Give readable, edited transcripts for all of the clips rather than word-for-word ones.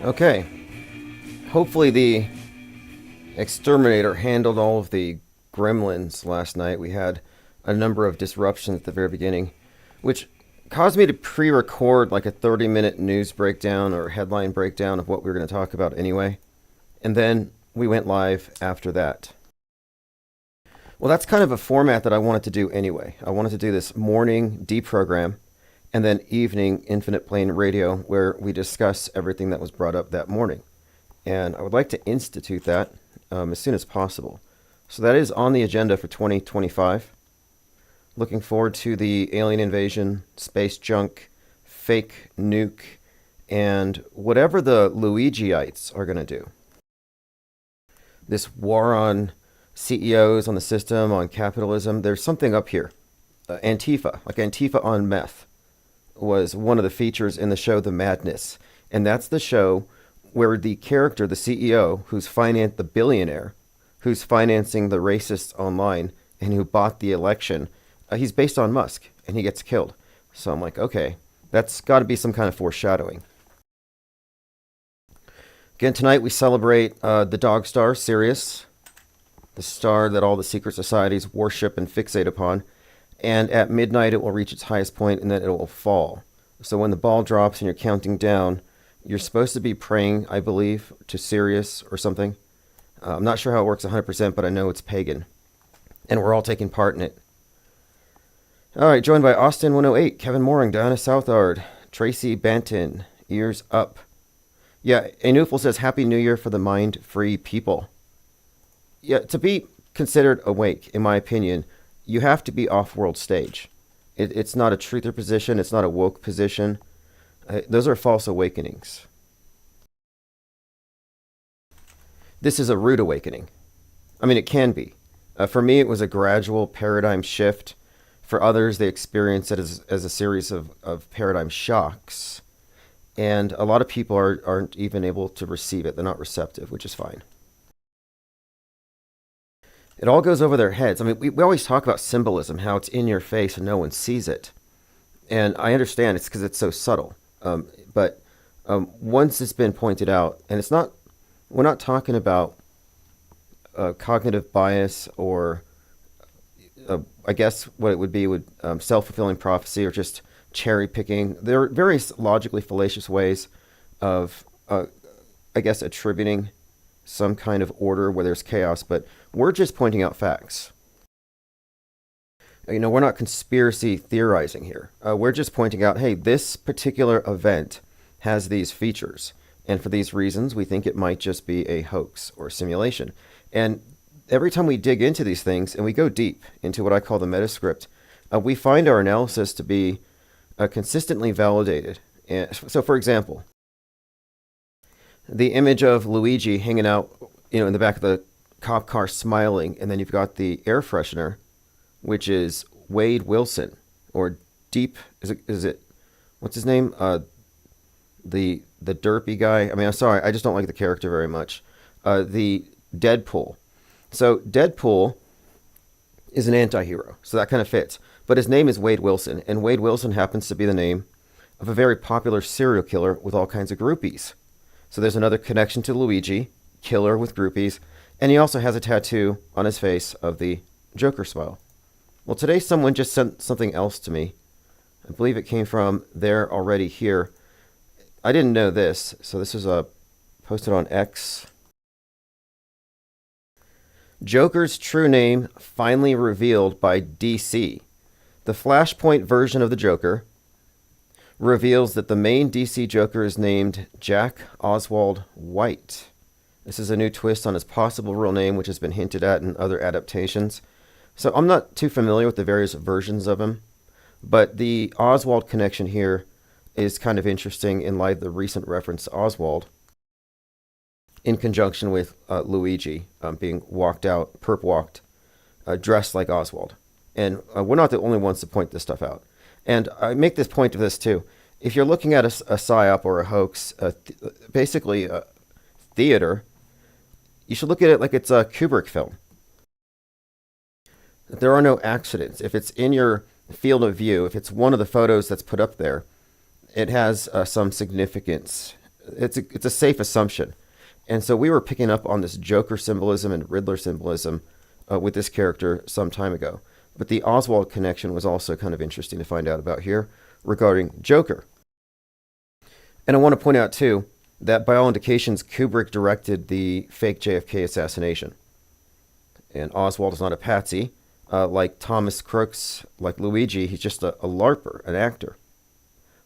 Okay, hopefully the exterminator handled all of the gremlins last night. We had a number of disruptions at the very beginning, which caused me to pre-record like a 30-minute news breakdown or headline breakdown of what we were going to talk about anyway. And then we went live after that. Well, that's kind of a format that I wanted to do anyway. I wanted to do this morning deprogram and then evening infinite plane radio where we discuss everything that was brought up that morning. And I would like to institute that as soon as possible. So that is on the agenda for 2025. Looking forward to the alien invasion, space junk, fake nuke, and whatever the Luigiites are going to do. This war on CEOs, on the system, on capitalism, there's something up here. Antifa, like Antifa on meth, was one of the features in the show The Madness. And that's the show where the character, the CEO, the billionaire, who's financing the racists online and who bought the election, he's based on Musk, and he gets killed. So I'm like, okay, that's got to be some kind of foreshadowing. Again, tonight we celebrate the dog star, Sirius, the star that all the secret societies worship and fixate upon. And at midnight it will reach its highest point, and then it will fall. So when the ball drops and you're counting down, you're supposed to be praying, I believe, to Sirius or something. I'm not sure how it works 100%, but I know it's pagan. And we're all taking part in it. All right, joined by Austin 108, Kevin Mooring, Diana Southard, Tracy Banton, Ears Up. Yeah, Anufel says, Happy New Year for the mind-free people. Yeah, to be considered awake, in my opinion, you have to be off-world stage. It's not a truther position. It's not a woke position. Those are false awakenings. This is a rude awakening. I mean, it can be. For me, it was a gradual paradigm shift. For others, they experience it as a series of paradigm shocks. And a lot of people aren't even able to receive it. They're not receptive, which is fine. It all goes over their heads. I mean, we always talk about symbolism, how it's in your face and no one sees it. And I understand it's because it's so subtle. But once it's been pointed out, and we're not talking about cognitive bias or I guess what it would be self-fulfilling prophecy or just cherry picking. There are various logically fallacious ways of, I guess, attributing some kind of order where there's chaos, but we're just pointing out facts. We're not conspiracy theorizing here. We're just pointing out, hey, this particular event has these features, and for these reasons, we think it might just be a hoax or a simulation. And every time we dig into these things and we go deep into what I call the metascript, we find our analysis to be consistently validated. And so, for example, the image of Luigi hanging out, in the back of the cop car smiling, and then you've got the air freshener, which is Wade Wilson, or Deep, is it, what's his name? The derpy guy. I mean, I'm sorry, I just don't like the character very much. The Deadpool. So Deadpool is an anti-hero, so that kind of fits. But his name is Wade Wilson, and Wade Wilson happens to be the name of a very popular serial killer with all kinds of groupies. So there's another connection to Luigi, killer with groupies, and he also has a tattoo on his face of the Joker smile. Well, today someone just sent something else to me. I believe it came from There Already Here. I didn't know this, so this is posted on X. Joker's true name finally revealed by DC. The Flashpoint version of the Joker reveals that the main DC Joker is named Jack Oswald White. This is a new twist on his possible real name, which has been hinted at in other adaptations. So I'm not too familiar with the various versions of him, but the Oswald connection here is kind of interesting in light of the recent reference to Oswald in conjunction with Luigi being perp walked, dressed like Oswald. And we're not the only ones to point this stuff out. And I make this point of this too. If you're looking at a psyop or a hoax, basically a theater, you should look at it like it's a Kubrick film. There are no accidents. If it's in your field of view, if it's one of the photos that's put up there, it has some significance it's a safe assumption. And so we were picking up on this Joker symbolism and Riddler symbolism with this character some time ago. But the Oswald connection was also kind of interesting to find out about here regarding Joker. And I want to point out, too, that by all indications, Kubrick directed the fake JFK assassination. And Oswald is not a patsy. Like Thomas Crooks, like Luigi, he's just a LARPer, an actor.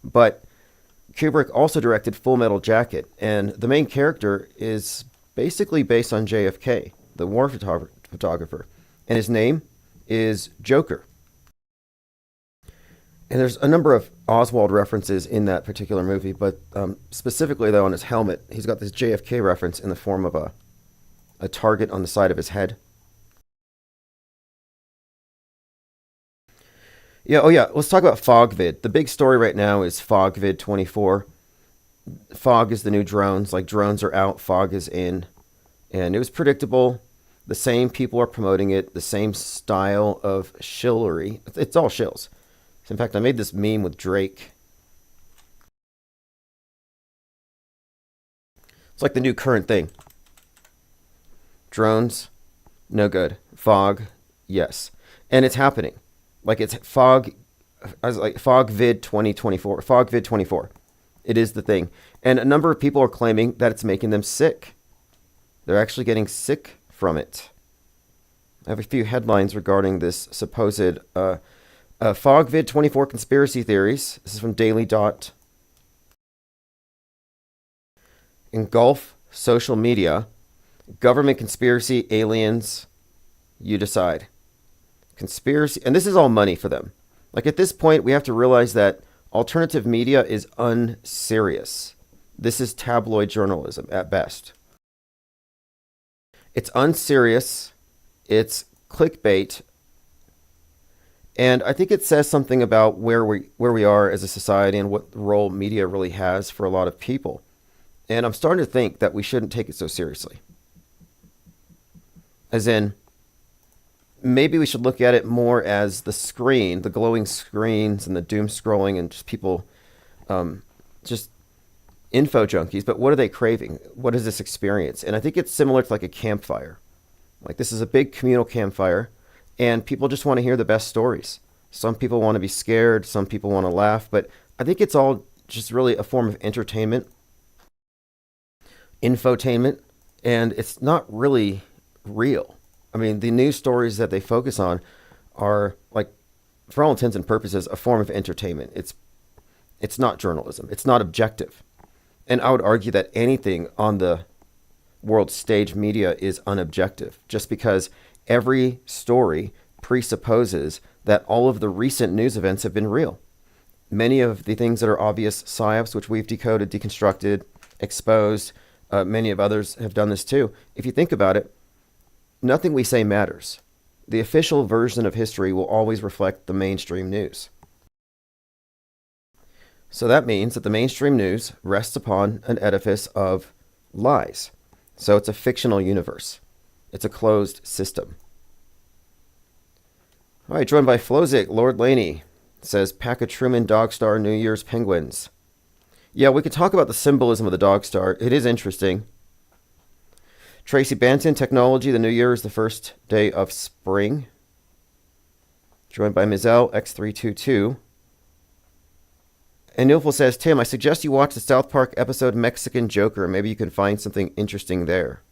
But Kubrick also directed Full Metal Jacket, and the main character is basically based on JFK, the war photographer. And his name is Joker. And there's a number of Oswald references in that particular movie, but specifically, though, on his helmet, he's got this JFK reference in the form of a target on the side of his head. Yeah, oh yeah, let's talk about FOGVID. The big story right now is FOGVID-14. Fog is the new drones. Like, drones are out, fog is in. And it was predictable. The same people are promoting it, the same style of shillery. It's all shills. In fact, I made this meme with Drake. It's like the new current thing. Drones, no good. Fog, yes. And it's happening. Like, it's FOGVID 2024. FOGVID 24. It is the thing. And a number of people are claiming that it's making them sick. They're actually getting sick from it. I have a few headlines regarding this supposed FOGVID 24 conspiracy theories. This is from Daily Dot. Engulf social media. Government conspiracy, aliens. You decide. Conspiracy, and this is all money for them. Like, at this point, we have to realize that alternative media is unserious. This is tabloid journalism at best. It's unserious. It's clickbait. And I think it says something about where we are as a society and what role media really has for a lot of people. And I'm starting to think that we shouldn't take it so seriously. As in, maybe we should look at it more as the screen, the glowing screens and the doom scrolling and just people, just info junkies. But what are they craving? What is this experience? And I think it's similar to like a campfire. Like, this is a big communal campfire, and people just want to hear the best stories. Some people want to be scared. Some people want to laugh. But I think it's all just really a form of entertainment, infotainment, and it's not really real. I mean, the news stories that they focus on are, like, for all intents and purposes, a form of entertainment. It's not journalism. It's not objective. And I would argue that anything on the world stage media is unobjective, just because every story presupposes that all of the recent news events have been real. Many of the things that are obvious psyops, which we've decoded, deconstructed, exposed, many of others have done this too. If you think about it, nothing we say matters. The official version of history will always reflect the mainstream news. So that means that the mainstream news rests upon an edifice of lies. So it's a fictional universe. It's a closed system. All right, joined by Flozik, Lord Laney says, Pack of Truman Dog Star New Year's Penguins. Yeah, we could talk about the symbolism of the Dog Star. It is interesting. Tracy Banton, Technology, the New Year is the first day of spring. Joined by Mizell, X322. And Nilful says, Tim, I suggest you watch the South Park episode Mexican Joker. Maybe you can find something interesting there.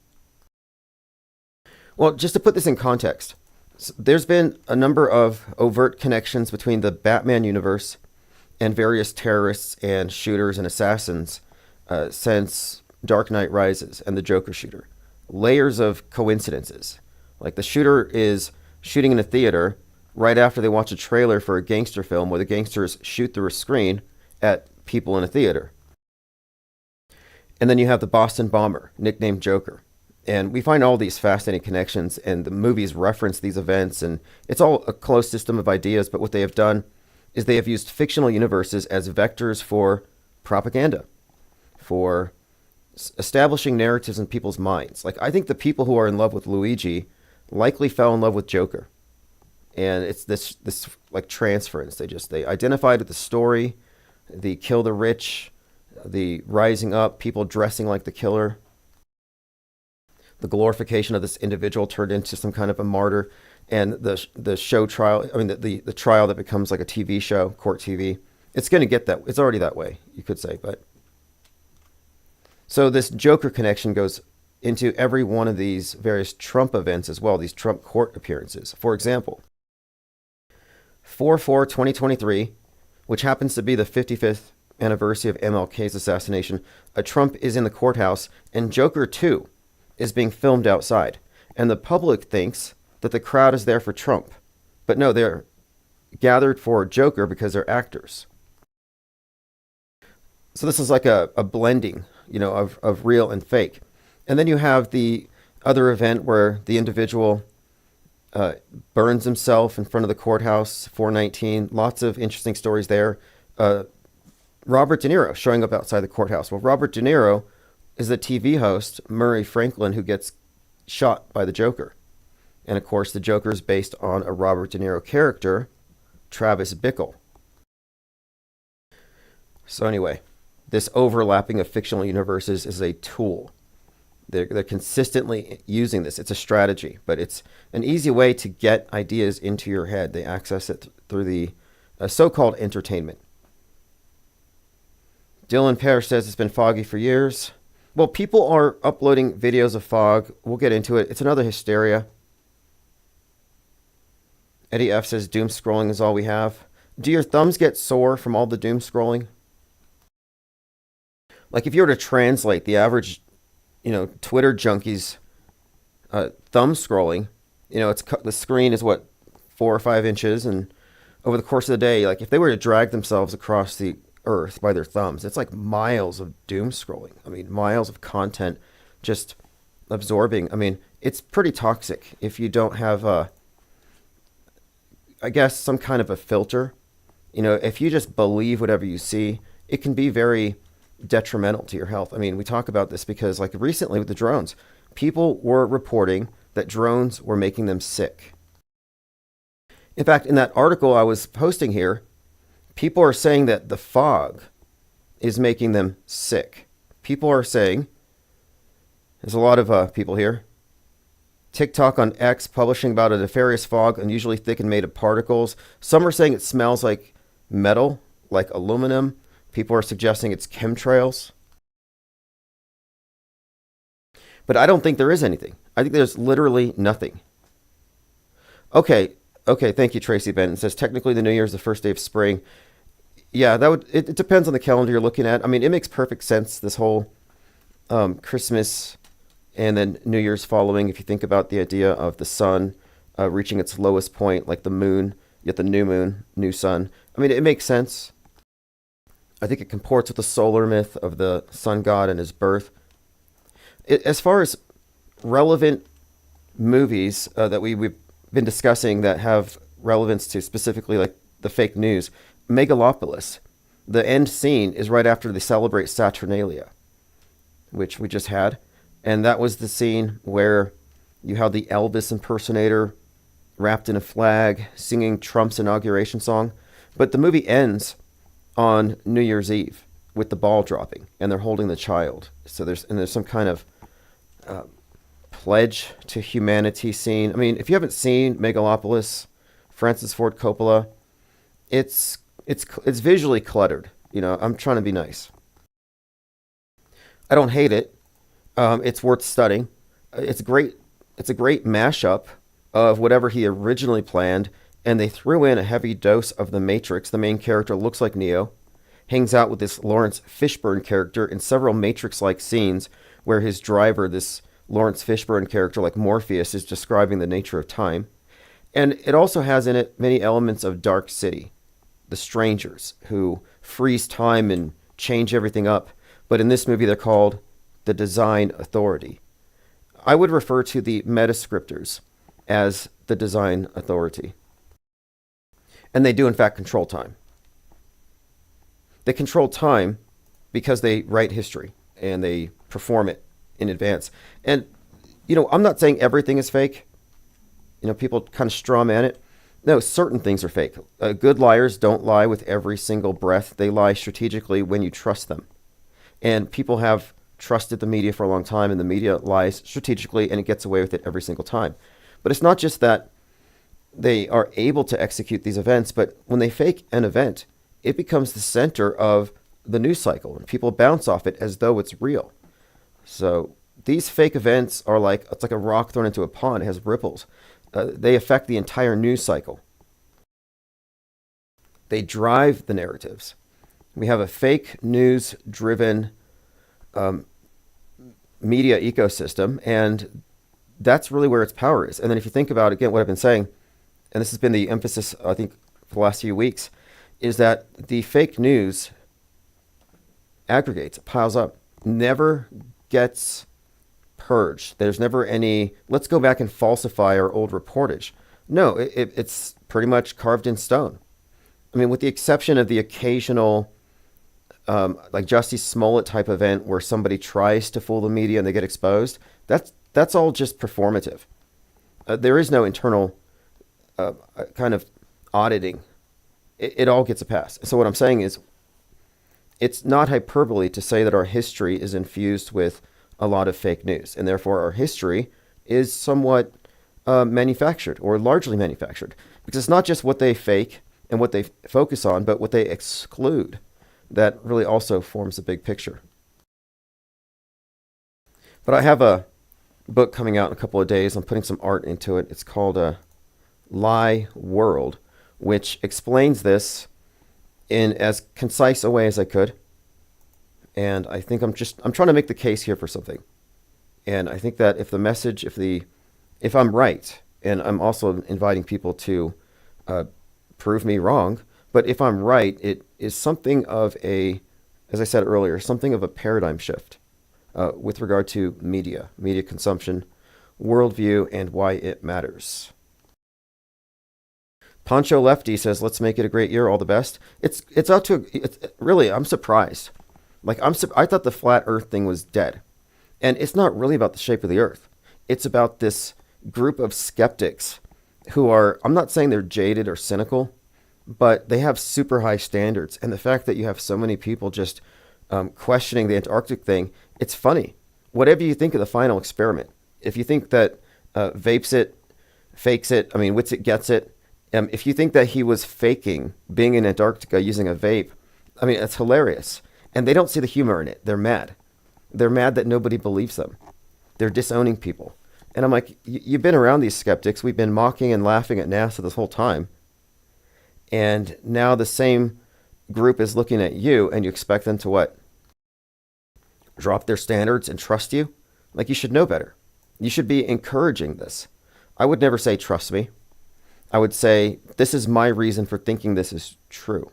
Well, just to put this in context, there's been a number of overt connections between the Batman universe and various terrorists and shooters and assassins since Dark Knight Rises and the Joker shooter. Layers of coincidences. Like, the shooter is shooting in a theater right after they watch a trailer for a gangster film where the gangsters shoot through a screen at people in a theater. And then you have the Boston bomber, nicknamed Joker. And we find all these fascinating connections, and the movies reference these events, and it's all a closed system of ideas, but what they have done is they have used fictional universes as vectors for propaganda, for establishing narratives in people's minds. Like, I think the people who are in love with Luigi likely fell in love with Joker. And it's this like transference. They identified with the story, the kill the rich, the rising up, people dressing like the killer, the glorification of this individual turned into some kind of a martyr, and the show trial, I mean, the trial that becomes like a TV show, court TV. It's going to get that. It's already that way, you could say. But so this Joker connection goes into every one of these various Trump events as well, these Trump court appearances. For example, 4/4/2023, which happens to be the 55th anniversary of MLK's assassination, Trump is in the courthouse, and Joker 2 is being filmed outside. And the public thinks that the crowd is there for Trump. But no, they're gathered for Joker because they're actors. So this is like a blending, of real and fake. And then you have the other event where the individual burns himself in front of the courthouse, 4/19. Lots of interesting stories there. Robert De Niro showing up outside the courthouse. Well, Robert De Niro is the TV host, Murray Franklin, who gets shot by the Joker. And of course, the Joker is based on a Robert De Niro character, Travis Bickle. So anyway, this overlapping of fictional universes is a tool. They're consistently using this. It's a strategy, but it's an easy way to get ideas into your head. They access it through the so-called entertainment. Dylan Parrish says it's been foggy for years. Well, people are uploading videos of fog. We'll get into it. It's another hysteria. Eddie F says doom scrolling is all we have. Do your thumbs get sore from all the doom scrolling? Like if you were to translate the average, Twitter junkies thumb scrolling, the screen is 4 or 5 inches, and over the course of the day, like if they were to drag themselves across the earth by their thumbs, it's like miles of doom scrolling. I mean, miles of content just absorbing. I mean, it's pretty toxic if you don't have I guess some kind of a filter. If you just believe whatever you see, it can be very detrimental to your health. I mean, we talk about this because like recently with the drones, people were reporting that drones were making them sick. In fact, in that article I was posting here, people are saying that the fog is making them sick. People are saying, there's a lot of people here. TikTok on X publishing about a nefarious fog, unusually thick and made of particles. Some are saying it smells like metal, like aluminum. People are suggesting it's chemtrails. But I don't think there is anything. I think there's literally nothing. Okay, thank you, Tracy Benton. It says technically the New Year is the first day of spring. Yeah, it depends on the calendar you're looking at. I mean, it makes perfect sense, this whole Christmas and then New Year's following, if you think about the idea of the sun reaching its lowest point, like the moon, yet the new moon, new sun. I mean, it makes sense. I think it comports with the solar myth of the sun god and his birth. As far as relevant movies that we've been discussing that have relevance to specifically like the fake news, Megalopolis, the end scene is right after they celebrate Saturnalia, which we just had. And that was the scene where you had the Elvis impersonator wrapped in a flag singing Trump's inauguration song. But the movie ends on New Year's Eve with the ball dropping and they're holding the child. So there's some kind of pledge to humanity scene. I mean, if you haven't seen Megalopolis, Francis Ford Coppola, it's visually cluttered. I'm trying to be nice. I don't hate it. It's worth studying. It's great. It's a great mashup of whatever he originally planned, and they threw in a heavy dose of The Matrix. The main character looks like Neo, hangs out with this Lawrence Fishburne character in several Matrix-like scenes where his driver, this Lawrence Fishburne character like Morpheus, is describing the nature of time. And it also has in it many elements of Dark City, the strangers who freeze time and change everything up. But in this movie, they're called the Design Authority. I would refer to the metascriptors as the Design Authority. And they do, in fact, control time. They control time because they write history and they perform it in advance. And, I'm not saying everything is fake. People kind of straw man it. No, certain things are fake. Good liars don't lie with every single breath. They lie strategically when you trust them. And people have trusted the media for a long time, and the media lies strategically, and it gets away with it every single time. But it's not just that they are able to execute these events, but when they fake an event, it becomes the center of the news cycle, and people bounce off it as though it's real. So these fake events are like, it's like a rock thrown into a pond. It has ripples. They affect the entire news cycle. They drive the narratives. We have a fake news driven media ecosystem, and that's really where its power is. And then if you think about, again, what I've been saying, and this has been the emphasis, I think, for the last few weeks, is that the fake news aggregates, piles up, never gets purged. There's never any, let's go back and falsify our old reportage. No, it's pretty much carved in stone. I mean, with the exception of the occasional, like Jussie Smollett type event where somebody tries to fool the media and they get exposed, that's all just performative. There is no internal kind of auditing. It all gets a pass. So what I'm saying is, it's not hyperbole to say that our history is infused with a lot of fake news, and therefore our history is somewhat manufactured, or largely manufactured, because it's not just what they fake and what they focus on, but what they exclude that really also forms a big picture. But I have a book coming out in a couple of days. I'm putting some art into it. It's called Lie World, which explains this in as concise a way as I could. And I think I'm trying to make the case here for something. And I think that if I'm right, and I'm also inviting people to prove me wrong, but if I'm right, it is something of as I said earlier, something of a paradigm shift with regard to media consumption, worldview, and why it matters. Poncho Lefty says, "Let's make it a great year. All the best." It's really, I'm surprised. Like I thought the flat Earth thing was dead, and it's not really about the shape of the Earth. It's about this group of skeptics who are, I'm not saying they're jaded or cynical, but they have super high standards. And the fact that you have so many people just questioning the Antarctic thing, it's funny. Whatever you think of the final experiment, if you think that vapes it, fakes it, wits it, gets it, if you think that he was faking being in Antarctica using a vape, it's hilarious. And they don't see the humor in it. They're mad. They're mad that nobody believes them. They're disowning people. And I'm like, you've been around these skeptics. We've been mocking and laughing at NASA this whole time. And now the same group is looking at you, and you expect them to what? Drop their standards and trust you? Like, you should know better. You should be encouraging this. I would never say, trust me. I would say, this is my reason for thinking this is true.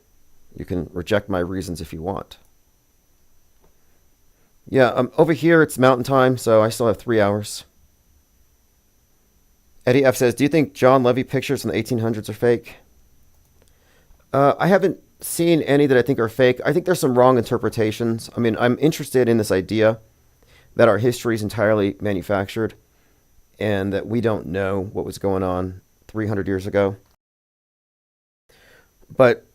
You can reject my reasons if you want. Yeah, over here it's mountain time, so I still have 3 hours. Eddie F says, "Do you think John Levy pictures from the 1800s are fake?" I haven't seen any that I think are fake. I think there's some wrong interpretations. I'm interested in this idea that our history is entirely manufactured and that we don't know what was going on 300 years ago. But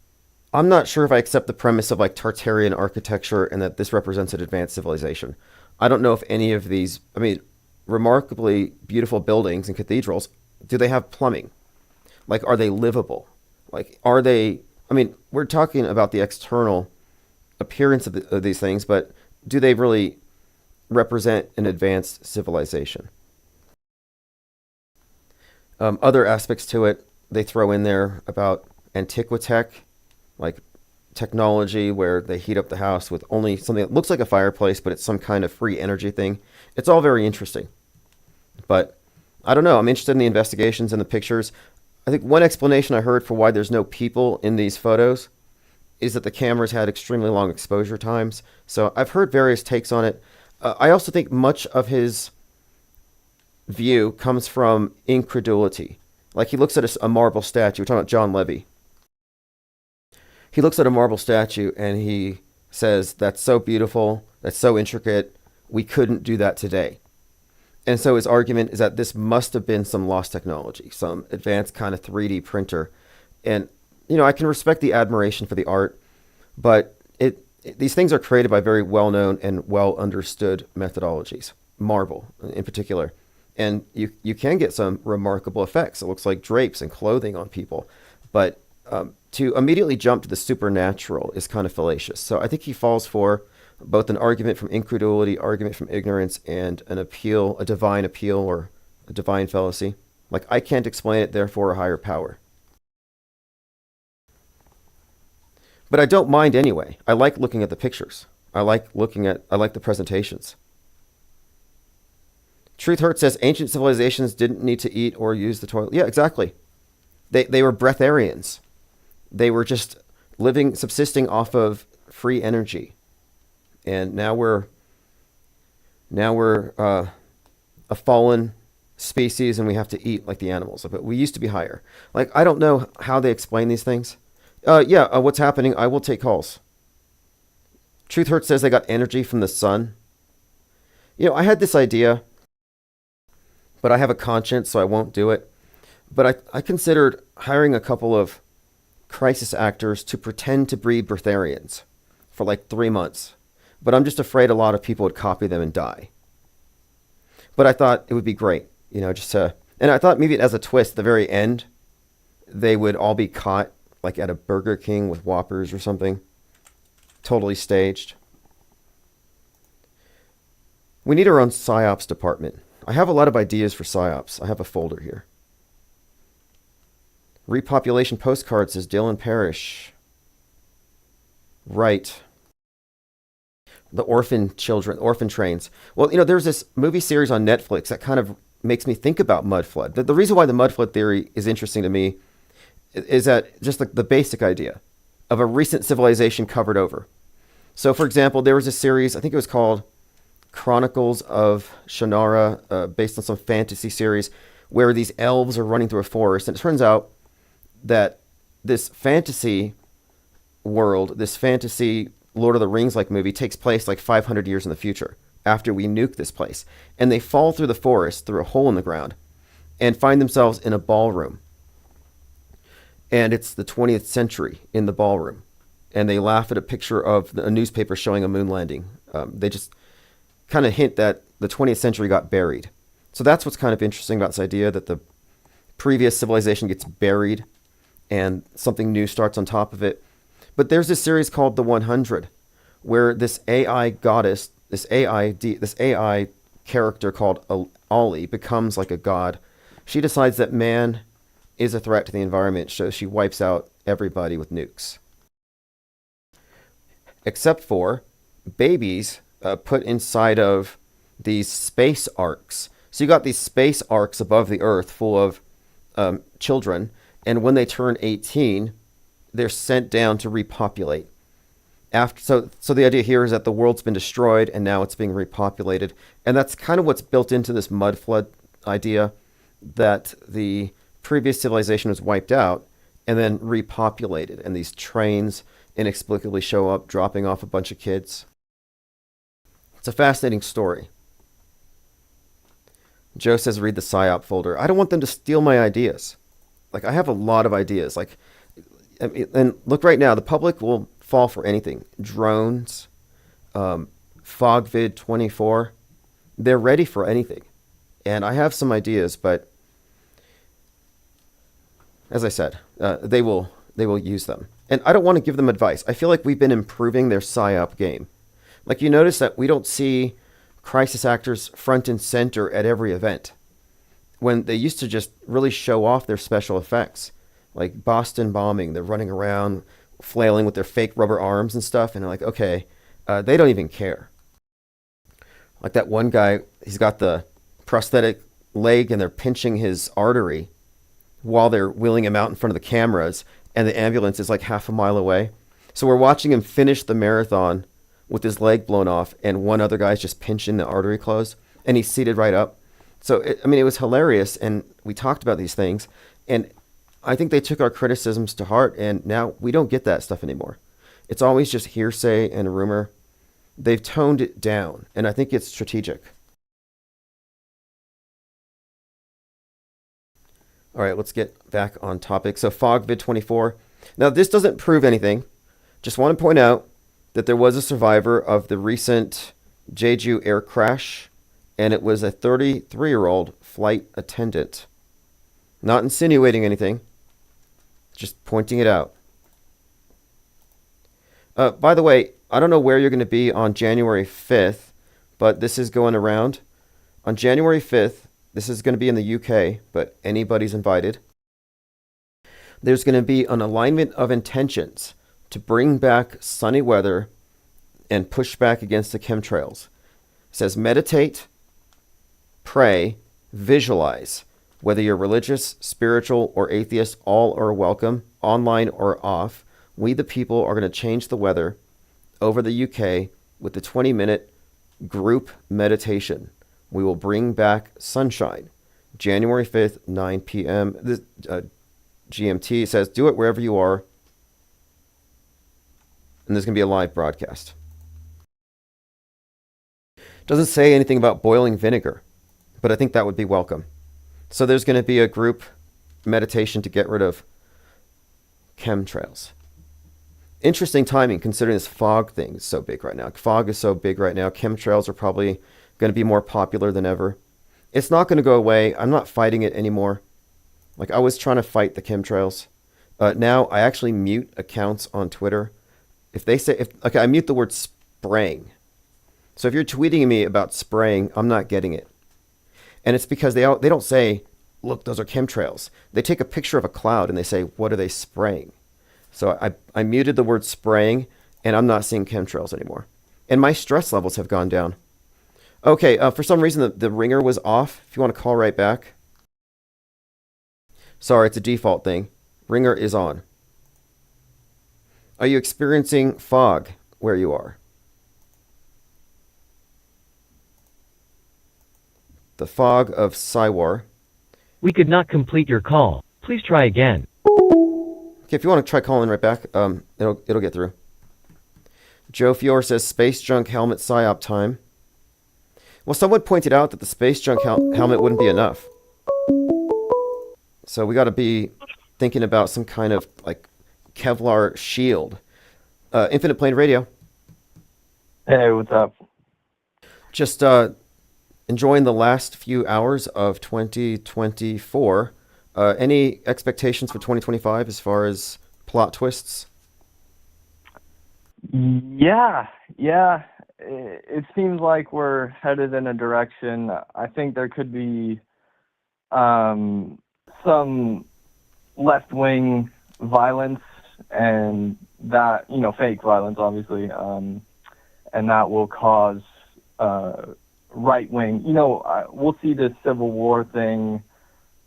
I'm not sure if I accept the premise of like Tartarian architecture and that this represents an advanced civilization. I don't know if any of these, remarkably beautiful buildings and cathedrals, do they have plumbing? Like, are they livable? Like, are they, we're talking about the external appearance of these things, but do they really represent an advanced civilization? Other aspects to it, they throw in there about antiquitech, like technology where they heat up the house with only something that looks like a fireplace, but it's some kind of free energy thing. It's all very interesting. But I don't know. I'm interested in the investigations and the pictures. I think one explanation I heard for why there's no people in these photos is that the cameras had extremely long exposure times. So I've heard various takes on it. I also think much of his view comes from incredulity. Like, he looks at a marble statue. We're talking about John Levy. He looks at a marble statue and he says, "That's so beautiful. That's so intricate. We couldn't do that today." And so his argument is that this must have been some lost technology, some advanced kind of 3D printer. And, I can respect the admiration for the art, but these things are created by very well-known and well-understood methodologies, marble in particular. And you can get some remarkable effects. It looks like drapes and clothing on people. But to immediately jump to the supernatural is kind of fallacious. So I think he falls for both an argument from incredulity, argument from ignorance, and an appeal, a divine appeal or a divine fallacy. Like, I can't explain it, therefore a higher power. But I don't mind anyway. I like looking at the pictures. I like the presentations. Truth Hurt says ancient civilizations didn't need to eat or use the toilet. Yeah, exactly. They were breatharians. They were just living, subsisting off of free energy. And now we're a fallen species and we have to eat like the animals. But we used to be higher. Like, I don't know how they explain these things. What's happening? I will take calls. Truth Hurt says they got energy from the sun. I had this idea, but I have a conscience, so I won't do it. But I considered hiring a couple of crisis actors to pretend to be breatharians for like 3 months. But I'm just afraid a lot of people would copy them and die. But I thought it would be great, and I thought maybe as a twist, at the very end, they would all be caught like at a Burger King with Whoppers or something. Totally staged. We need our own PsyOps department. I have a lot of ideas for PsyOps. I have a folder here. Repopulation postcard, says Dylan Parrish. Right. The orphan children, orphan trains. Well, there's this movie series on Netflix that kind of makes me think about mud flood. The reason why the mud flood theory is interesting to me is that just like the basic idea of a recent civilization covered over. So, for example, there was a series, I think it was called Chronicles of Shannara, based on some fantasy series, where these elves are running through a forest. And it turns out that this fantasy world, this fantasy Lord of the Rings-like movie takes place like 500 years in the future, after we nuke this place. And they fall through the forest, through a hole in the ground, and find themselves in a ballroom. And it's the 20th century in the ballroom. And they laugh at a picture of a newspaper showing a moon landing. They just kind of hint that the 20th century got buried. So that's what's kind of interesting about this idea, that the previous civilization gets buried and something new starts on top of it. But there's this series called The 100, where this AI goddess, this AI character called Ollie becomes like a god. She decides that man is a threat to the environment, so she wipes out everybody with nukes. Except for babies put inside of these space arcs. So you got these space arcs above the Earth full of children, and when they turn 18, they're sent down to repopulate. So the idea here is that the world's been destroyed and now it's being repopulated, and that's kind of what's built into this mud flood idea, that the previous civilization was wiped out and then repopulated, and these trains inexplicably show up dropping off a bunch of kids. It's a fascinating story. Joe says read the PsyOp folder. I don't want them to steal my ideas. Like, I have a lot of ideas. Like, and look right now, the public will fall for anything. Drones, FOGVID-14. They're ready for anything. And I have some ideas, but as I said, they will use them. And I don't want to give them advice. I feel like we've been improving their PsyOp game. Like, you notice that we don't see crisis actors front and center at every event, when they used to just really show off their special effects. Like Boston bombing, they're running around flailing with their fake rubber arms and stuff, and they're like, okay, they don't even care. Like that one guy, he's got the prosthetic leg and they're pinching his artery while they're wheeling him out in front of the cameras, and the ambulance is like half a mile away. So we're watching him finish the marathon with his leg blown off, and one other guy's just pinching the artery closed, and he's seated right up. So, it was hilarious, and we talked about these things, and I think they took our criticisms to heart, and now we don't get that stuff anymore. It's always just hearsay and rumor. They've toned it down, and I think it's strategic. All right, let's get back on topic. So FOGVID-14. Now, this doesn't prove anything. Just want to point out that there was a survivor of the recent Jeju air crash, and it was a 33-year-old flight attendant. Not insinuating anything, just pointing it out. By the way, I don't know where you're going to be on January 5th, but this is going around. On January 5th, this is going to be in the UK, but anybody's invited. There's going to be an alignment of intentions to bring back sunny weather and push back against the chemtrails. It says meditate, pray, visualize. Whether you're religious, spiritual, or atheist, all are welcome, online or off. We the people are going to change the weather over the UK with the 20-minute group meditation. We will bring back sunshine. January 5th, 9 p.m. GMT says, do it wherever you are. And there's going to be a live broadcast. Doesn't say anything about boiling vinegar, but I think that would be welcome. So there's going to be a group meditation to get rid of chemtrails. Interesting timing considering this fog thing is so big right now. Fog is so big right now. Chemtrails are probably going to be more popular than ever. It's not going to go away. I'm not fighting it anymore. Like I was trying to fight the chemtrails. Now I actually mute accounts on Twitter. If they say, okay, I mute the word spraying. So if you're tweeting me about spraying, I'm not getting it. And it's because they don't say, look, those are chemtrails. They take a picture of a cloud and they say, what are they spraying? So I muted the word spraying, and I'm not seeing chemtrails anymore. And my stress levels have gone down. Okay, for some reason the ringer was off. If you want to call right back. Sorry, it's a default thing. Ringer is on. Are you experiencing fog where you are? The fog of Siwar. We could not complete your call. Please try again. Okay, if you want to try calling right back, it'll get through. Joe Fior says space junk helmet psyop time. Well, someone pointed out that the space junk helmet wouldn't be enough. So we got to be thinking about some kind of like Kevlar shield. Infinite Plane Radio. Hey, what's up? Just enjoying the last few hours of 2024. Any expectations for 2025 as far as plot twists? Yeah. It seems like we're headed in a direction. I think there could be some left-wing violence, and that, fake violence, obviously, and that will cause right-wing. We'll see this Civil War thing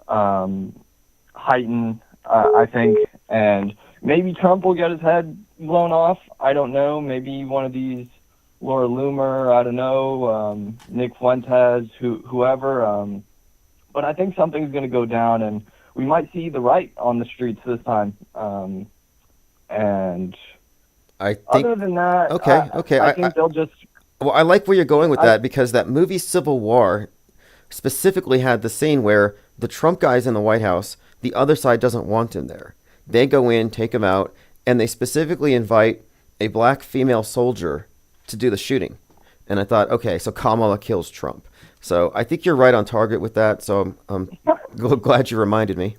heighten, I think, and maybe Trump will get his head blown off. I don't know. Maybe one of these, Laura Loomer, I don't know, Nick Fuentes, whoever. But I think something's going to go down, and we might see the right on the streets this time. And I think, other than that, okay. I think they'll just... Well, I like where you're going with that, because that movie Civil War specifically had the scene where the Trump guy's in the White House, the other side doesn't want him there. They go in, take him out, and they specifically invite a black female soldier to do the shooting. And I thought, okay, so Kamala kills Trump. So I think you're right on target with that, so I'm glad you reminded me.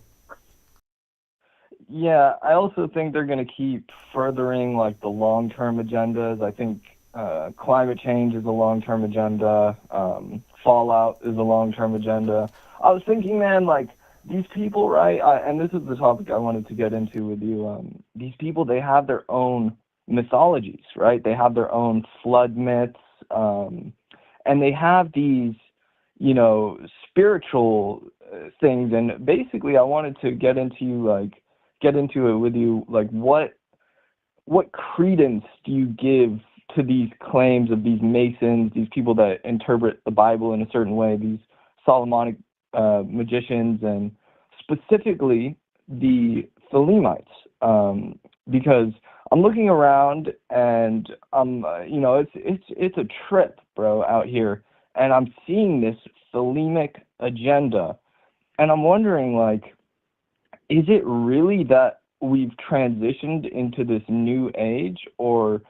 Yeah, I also think they're going to keep furthering like the long-term agendas. I think climate change is a long-term agenda. Fallout is a long-term agenda. I was thinking, man, like these people, right? And this is the topic I wanted to get into with you. These people, they have their own mythologies, right? They have their own flood myths, and they have these, spiritual things. And basically, I wanted to get into it with you, like what credence do you give to these claims of these Masons, these people that interpret the Bible in a certain way, these Solomonic magicians, and specifically the Thelemites? Because I'm looking around and it's a trip, bro, out here, and I'm seeing this Thelemic agenda, and I'm wondering, like, is it really that we've transitioned into this new age, or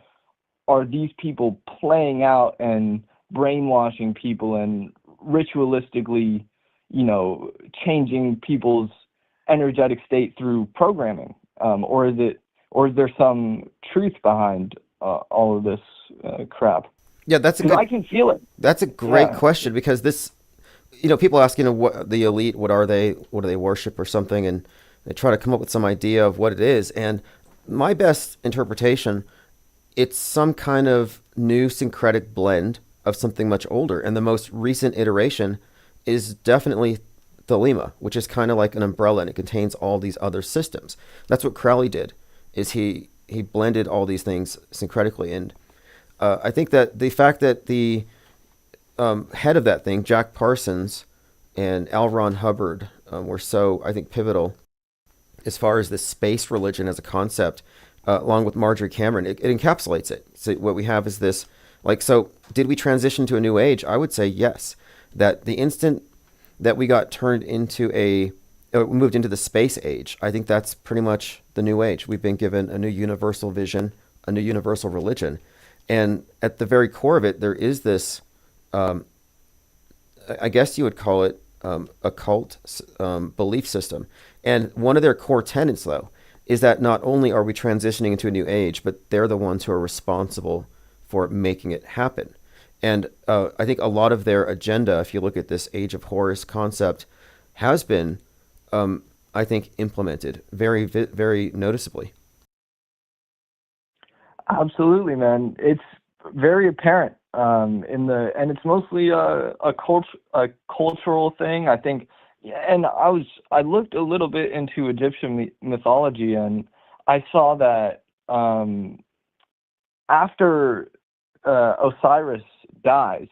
are these people playing out and brainwashing people and ritualistically, changing people's energetic state through programming, or is there some truth behind all of this crap? Yeah, Because I can feel it. that's a great Yeah. question, because this, people ask, what the elite, what are they, what do they worship or something, and they try to come up with some idea of what it is. And my best interpretation, it's some kind of new syncretic blend of something much older. And the most recent iteration is definitely Thelema, which is kind of like an umbrella, and it contains all these other systems. That's what Crowley did, is he blended all these things syncretically. And I think that the fact that the head of that thing, Jack Parsons and L. Ron Hubbard, were so, I think, pivotal as far as the space religion as a concept, along with Marjorie Cameron, it encapsulates it. So what we have is this, so did we transition to a new age? I would say yes. That the instant that we got turned into moved into the space age, I think that's pretty much the new age. We've been given a new universal vision, a new universal religion. And at the very core of it, there is this, I guess you would call it a cult belief system. And one of their core tenets, though, is that not only are we transitioning into a new age, but they're the ones who are responsible for making it happen. And I think a lot of their agenda, if you look at this Age of Horus concept, has been, I think, implemented very, very noticeably. Absolutely, man. It's very apparent and it's mostly a cultural thing, I think. And I looked a little bit into Egyptian mythology, and I saw that after Osiris dies,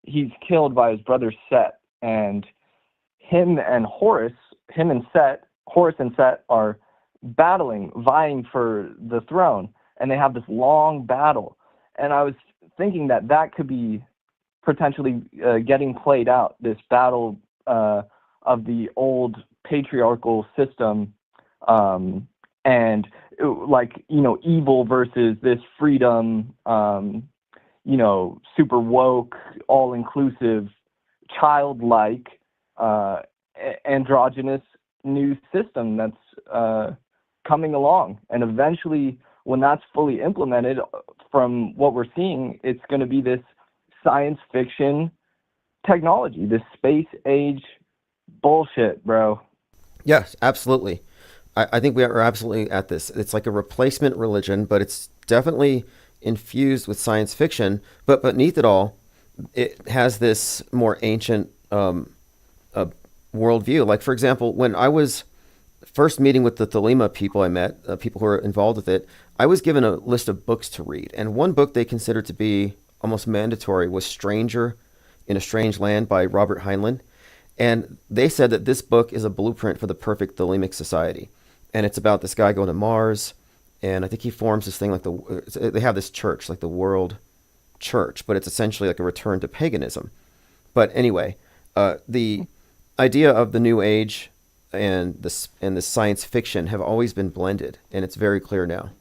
he's killed by his brother Set, and Horus and Set are battling, vying for the throne, and they have this long battle. And I was thinking that could be potentially getting played out, this battle of the old patriarchal system, and evil versus this freedom, super woke, all inclusive, childlike, androgynous new system that's coming along. And eventually, when that's fully implemented, from what we're seeing, it's going to be this science fiction technology, this space age bullshit, bro. Yes, absolutely. I think we are absolutely at this. It's like a replacement religion, but it's definitely infused with science fiction. But beneath it all, it has this more ancient worldview. Like, for example, when I was first meeting with the Thelema people I met, people who are involved with it, I was given a list of books to read. And one book they considered to be almost mandatory was Stranger in a Strange Land by Robert Heinlein. And they said that this book is a blueprint for the perfect Thelemic society. And it's about this guy going to Mars. And I think he forms this thing they have this church, like the World Church, but it's essentially like a return to paganism. But anyway, the idea of the New Age and the science fiction have always been blended, and it's very clear now.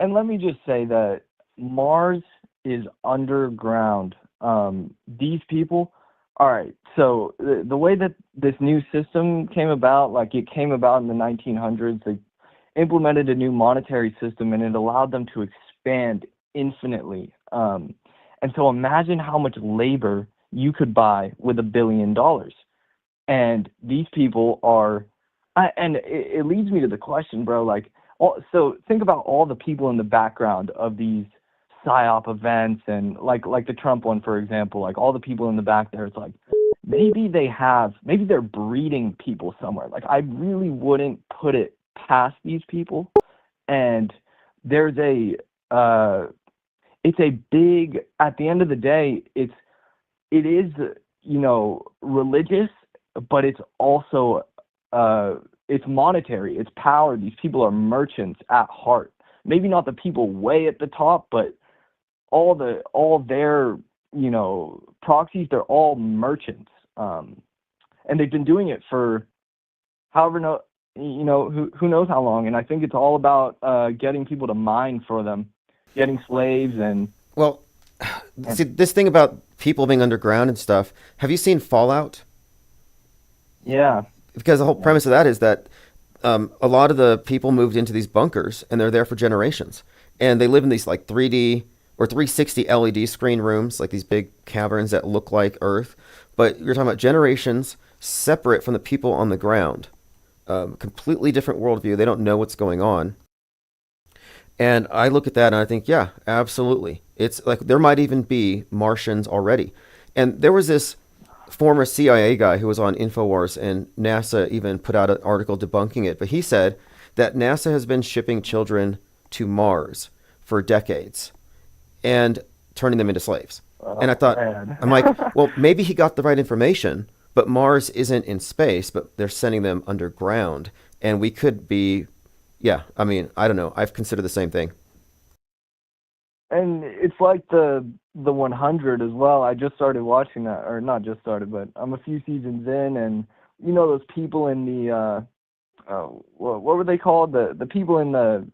And let me just say that Mars is underground. These people, all right, so the way that this new system came about, it came about in the 1900s, they implemented a new monetary system, and it allowed them to expand infinitely. And so imagine how much labor you could buy with $1 billion. And these people are, and it leads me to the question, bro, so think about all the people in the background of these PSYOP events, and like the Trump one, for example, all the people in the back there, it's maybe they're breeding people somewhere. I really wouldn't put it past these people. And there's it's a big, at the end of the day, it is, religious, but it's also, it's monetary, it's power. These people are merchants at heart. Maybe not the people way at the top, but all their, proxies, they're all merchants. And they've been doing it for who knows how long. And I think it's all about getting people to mine for them, getting slaves Well, and see, this thing about people being underground and stuff, have you seen Fallout? yeah, Because the whole yeah. premise of that is that a lot of the people moved into these bunkers and they're there for generations. And they live in these like 3D or 360 LED screen rooms, like these big caverns that look like Earth. But you're talking about generations separate from the people on the ground. Completely different worldview. They don't know what's going on. And I look at that and I think, yeah, absolutely. It's like there might even be Martians already. And there was this former CIA guy who was on InfoWars, and NASA even put out an article debunking it. But he said that NASA has been shipping children to Mars for decades and turning them into slaves. And I Oh thought, man. I'm like, well, maybe he got the right information, but Mars isn't in space, but they're sending them underground. And we could be, yeah, I mean, I don't know. I've considered the same thing. And it's like the 100 as well. I just started watching that, or not just started, but I'm a few seasons in, and those people in the what were they called? The people in the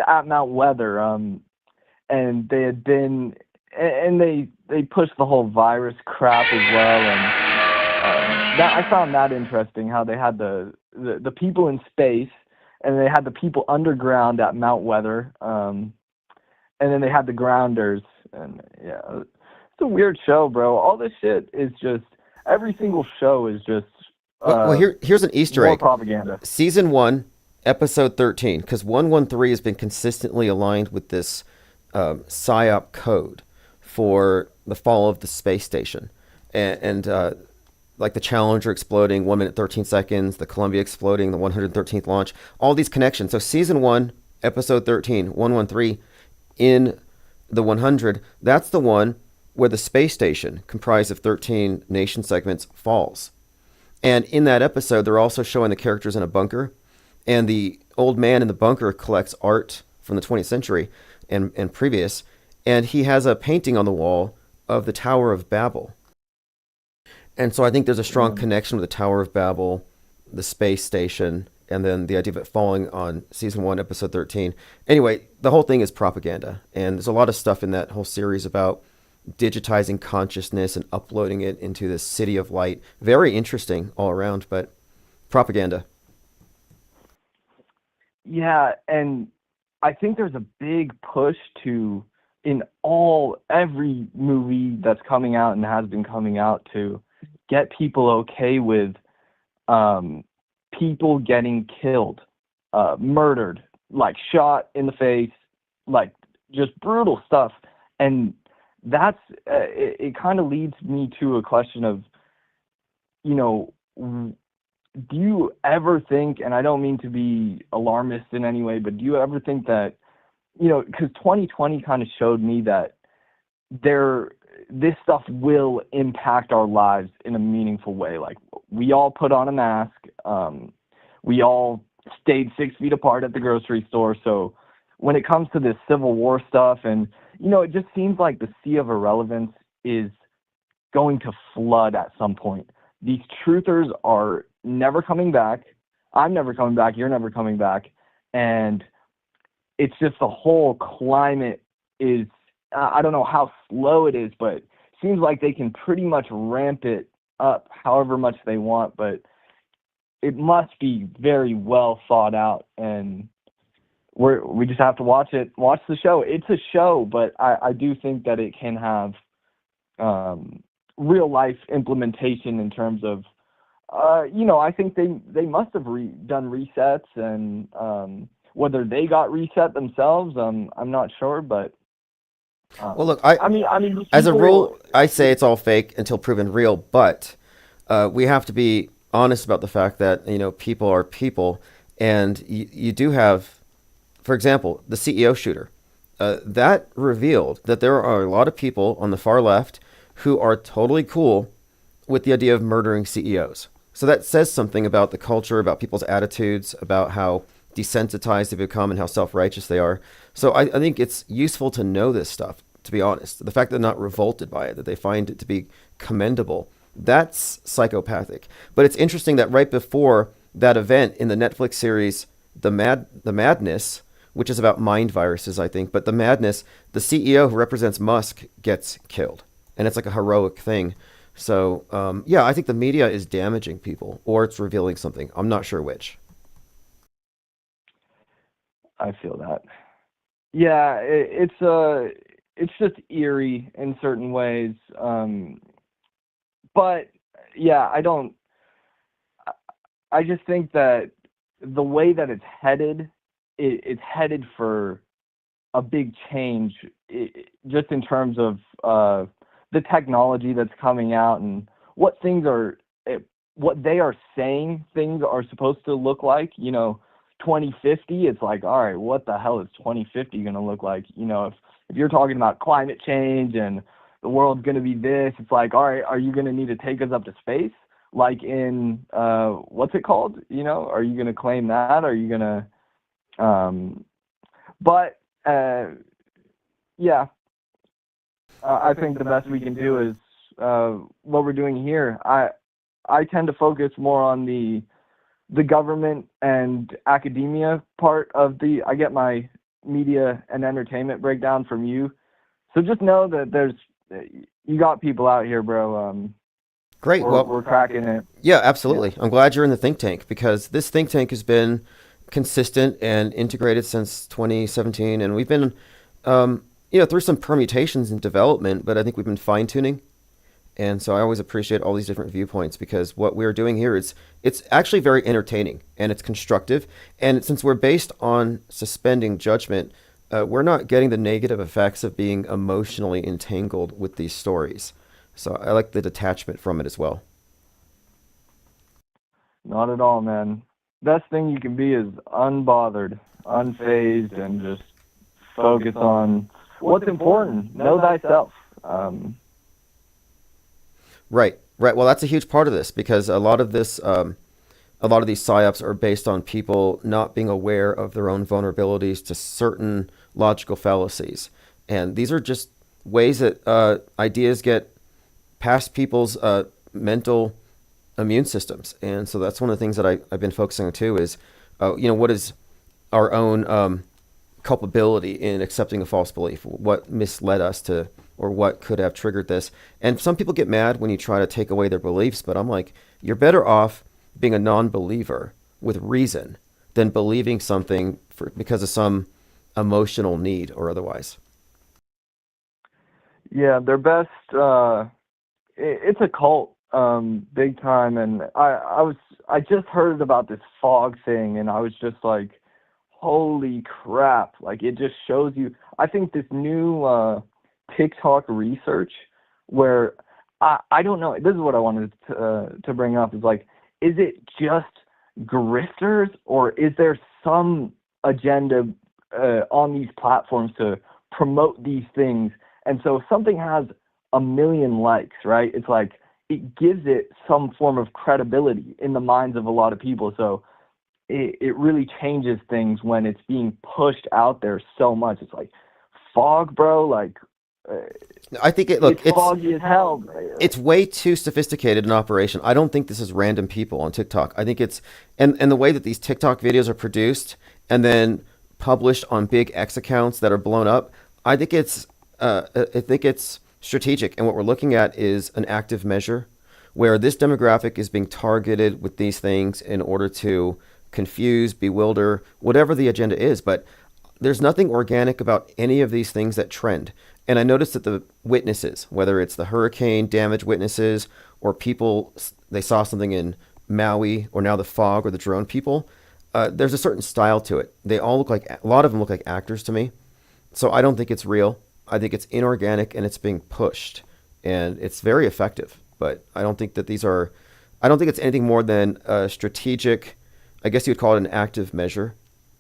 at Mount Weather, and they had been, and they pushed the whole virus crap as well, and that I found that interesting how they had the people in space, and they had the people underground at Mount Weather. And then they had the grounders, and yeah, it's a weird show, bro. All this shit is just every single show is just Well, uh here's an Easter more egg. propaganda. Season 1, episode 13, because 113 has been consistently aligned with this PSYOP code for the fall of the space station. And like the Challenger exploding 1 minute 13 seconds, the Columbia exploding, the 113th launch, all these connections. So season 1, episode 13, 113, in the 100, that's the one where the space station, comprised of 13 nation segments, falls. And in that episode, they're also showing the characters in a bunker. And the old man in the bunker collects art from the 20th century and previous. And he has a painting on the wall of the Tower of Babel. And so I think there's a strong Mm. connection with the Tower of Babel, the space station, and then the idea of it falling on season 1, episode 13. Anyway, the whole thing is propaganda. And there's a lot of stuff in that whole series about digitizing consciousness and uploading it into this city of light. Very interesting all around, but propaganda. Yeah, and I think there's a big push to in every movie that's coming out and has been coming out to get people okay with um people getting killed, murdered, like shot in the face, like just brutal stuff. And that's it kind of leads me to a question of, you know, do you ever think, and I don't mean to be alarmist in any way, but do you ever think that, because 2020 kind of showed me that there this stuff will impact our lives in a meaningful way. Like we all put on a mask, we all stayed 6 feet apart at the grocery store. So when it comes to this Civil War stuff, and it just seems like the sea of irrelevance is going to flood at some point. These truthers are never coming back. I'm never coming back. You're never coming back. And it's just the whole climate is, I don't know how slow it is, but it seems like they can pretty much ramp it up however much they want, but it must be very well thought out. And we just have to watch the show. It's a show, but I do think that it can have real life implementation in terms of, I think they must have done resets, and whether they got reset themselves, I'm not sure, but Well, look, I mean, these as a people, rule, I say it's all fake until proven real, but we have to be honest about the fact that, people are people, and you do have, for example, the CEO shooter. That revealed that there are a lot of people on the far left who are totally cool with the idea of murdering CEOs. So that says something about the culture, about people's attitudes, about how desensitized they become and how self-righteous they are. So I think it's useful to know this stuff, to be honest. The fact that they're not revolted by it, that they find it to be commendable, that's psychopathic. But it's interesting that right before that event in the Netflix series, The Madness, which is about mind viruses, I think. But The Madness, the CEO who represents Musk gets killed, and it's like a heroic thing. So yeah, I think the media is damaging people, or it's revealing something. I'm not sure which. I feel that. Yeah, it's just eerie in certain ways. But yeah, I just think that the way that it's headed, it's headed for a big change, just in terms of the technology that's coming out and what things are, what they are saying things are supposed to look like. 2050, it's like, all right, what the hell is 2050 going to look like? If you're talking about climate change and the world's going to be this, it's like, all right, are you going to need to take us up to space? Like in, what's it called? Are you going to claim that? Are you going but, yeah, I think the best we can do is what we're doing here. I tend to focus more on the government and academia part of I get my media and entertainment breakdown from you. So just know that you got people out here, bro. Great. We're cracking it. Yeah, absolutely. Yeah. I'm glad you're in the think tank, because this think tank has been consistent and integrated since 2017, and we've been, through some permutations and development, but I think we've been fine tuning. And so I always appreciate all these different viewpoints, because what we're doing here is, it's actually very entertaining and it's constructive. And since we're based on suspending judgment, we're not getting the negative effects of being emotionally entangled with these stories. So I like the detachment from it as well. Not at all, man. Best thing you can be is unbothered, unfazed, and just focus on what's important. Know thyself. Right. Well, that's a huge part of this, because a lot of these psyops are based on people not being aware of their own vulnerabilities to certain logical fallacies, and these are just ways that ideas get past people's mental immune systems. And so that's one of the things that I've been focusing on too, is what is our own culpability in accepting a false belief? What misled us to, or what could have triggered this? And some people get mad when you try to take away their beliefs, but I'm like, you're better off being a non-believer with reason than believing something because of some emotional need or otherwise. Yeah, they're best. It's a cult, big time. And I just heard about this fog thing, and I was just like, holy crap. Like, it just shows you, I think this new TikTok research, where I don't know, this is what I wanted to bring up, is like, is it just grifters, or is there some agenda on these platforms to promote these things? And so if something has 1 million likes, right, it's like, it gives it some form of credibility in the minds of a lot of people. So it really changes things when it's being pushed out there so much. It's like, fog, bro, like, I think it's foggy as hell. It's way too sophisticated an operation. I don't think this is random people on TikTok. I think it's, and the way that these TikTok videos are produced and then published on big X accounts that are blown up, I think it's strategic. And what we're looking at is an active measure where this demographic is being targeted with these things in order to confuse, bewilder, whatever the agenda is. But there's nothing organic about any of these things that trend. And I noticed that the witnesses, whether it's the hurricane damage witnesses or people, they saw something in Maui, or now the fog or the drone people, there's a certain style to it. They all look like, a lot of them look like actors to me. So I don't think it's real. I think it's inorganic and it's being pushed, and it's very effective. But I don't think that I don't think it's anything more than a strategic, I guess you would call it an active measure.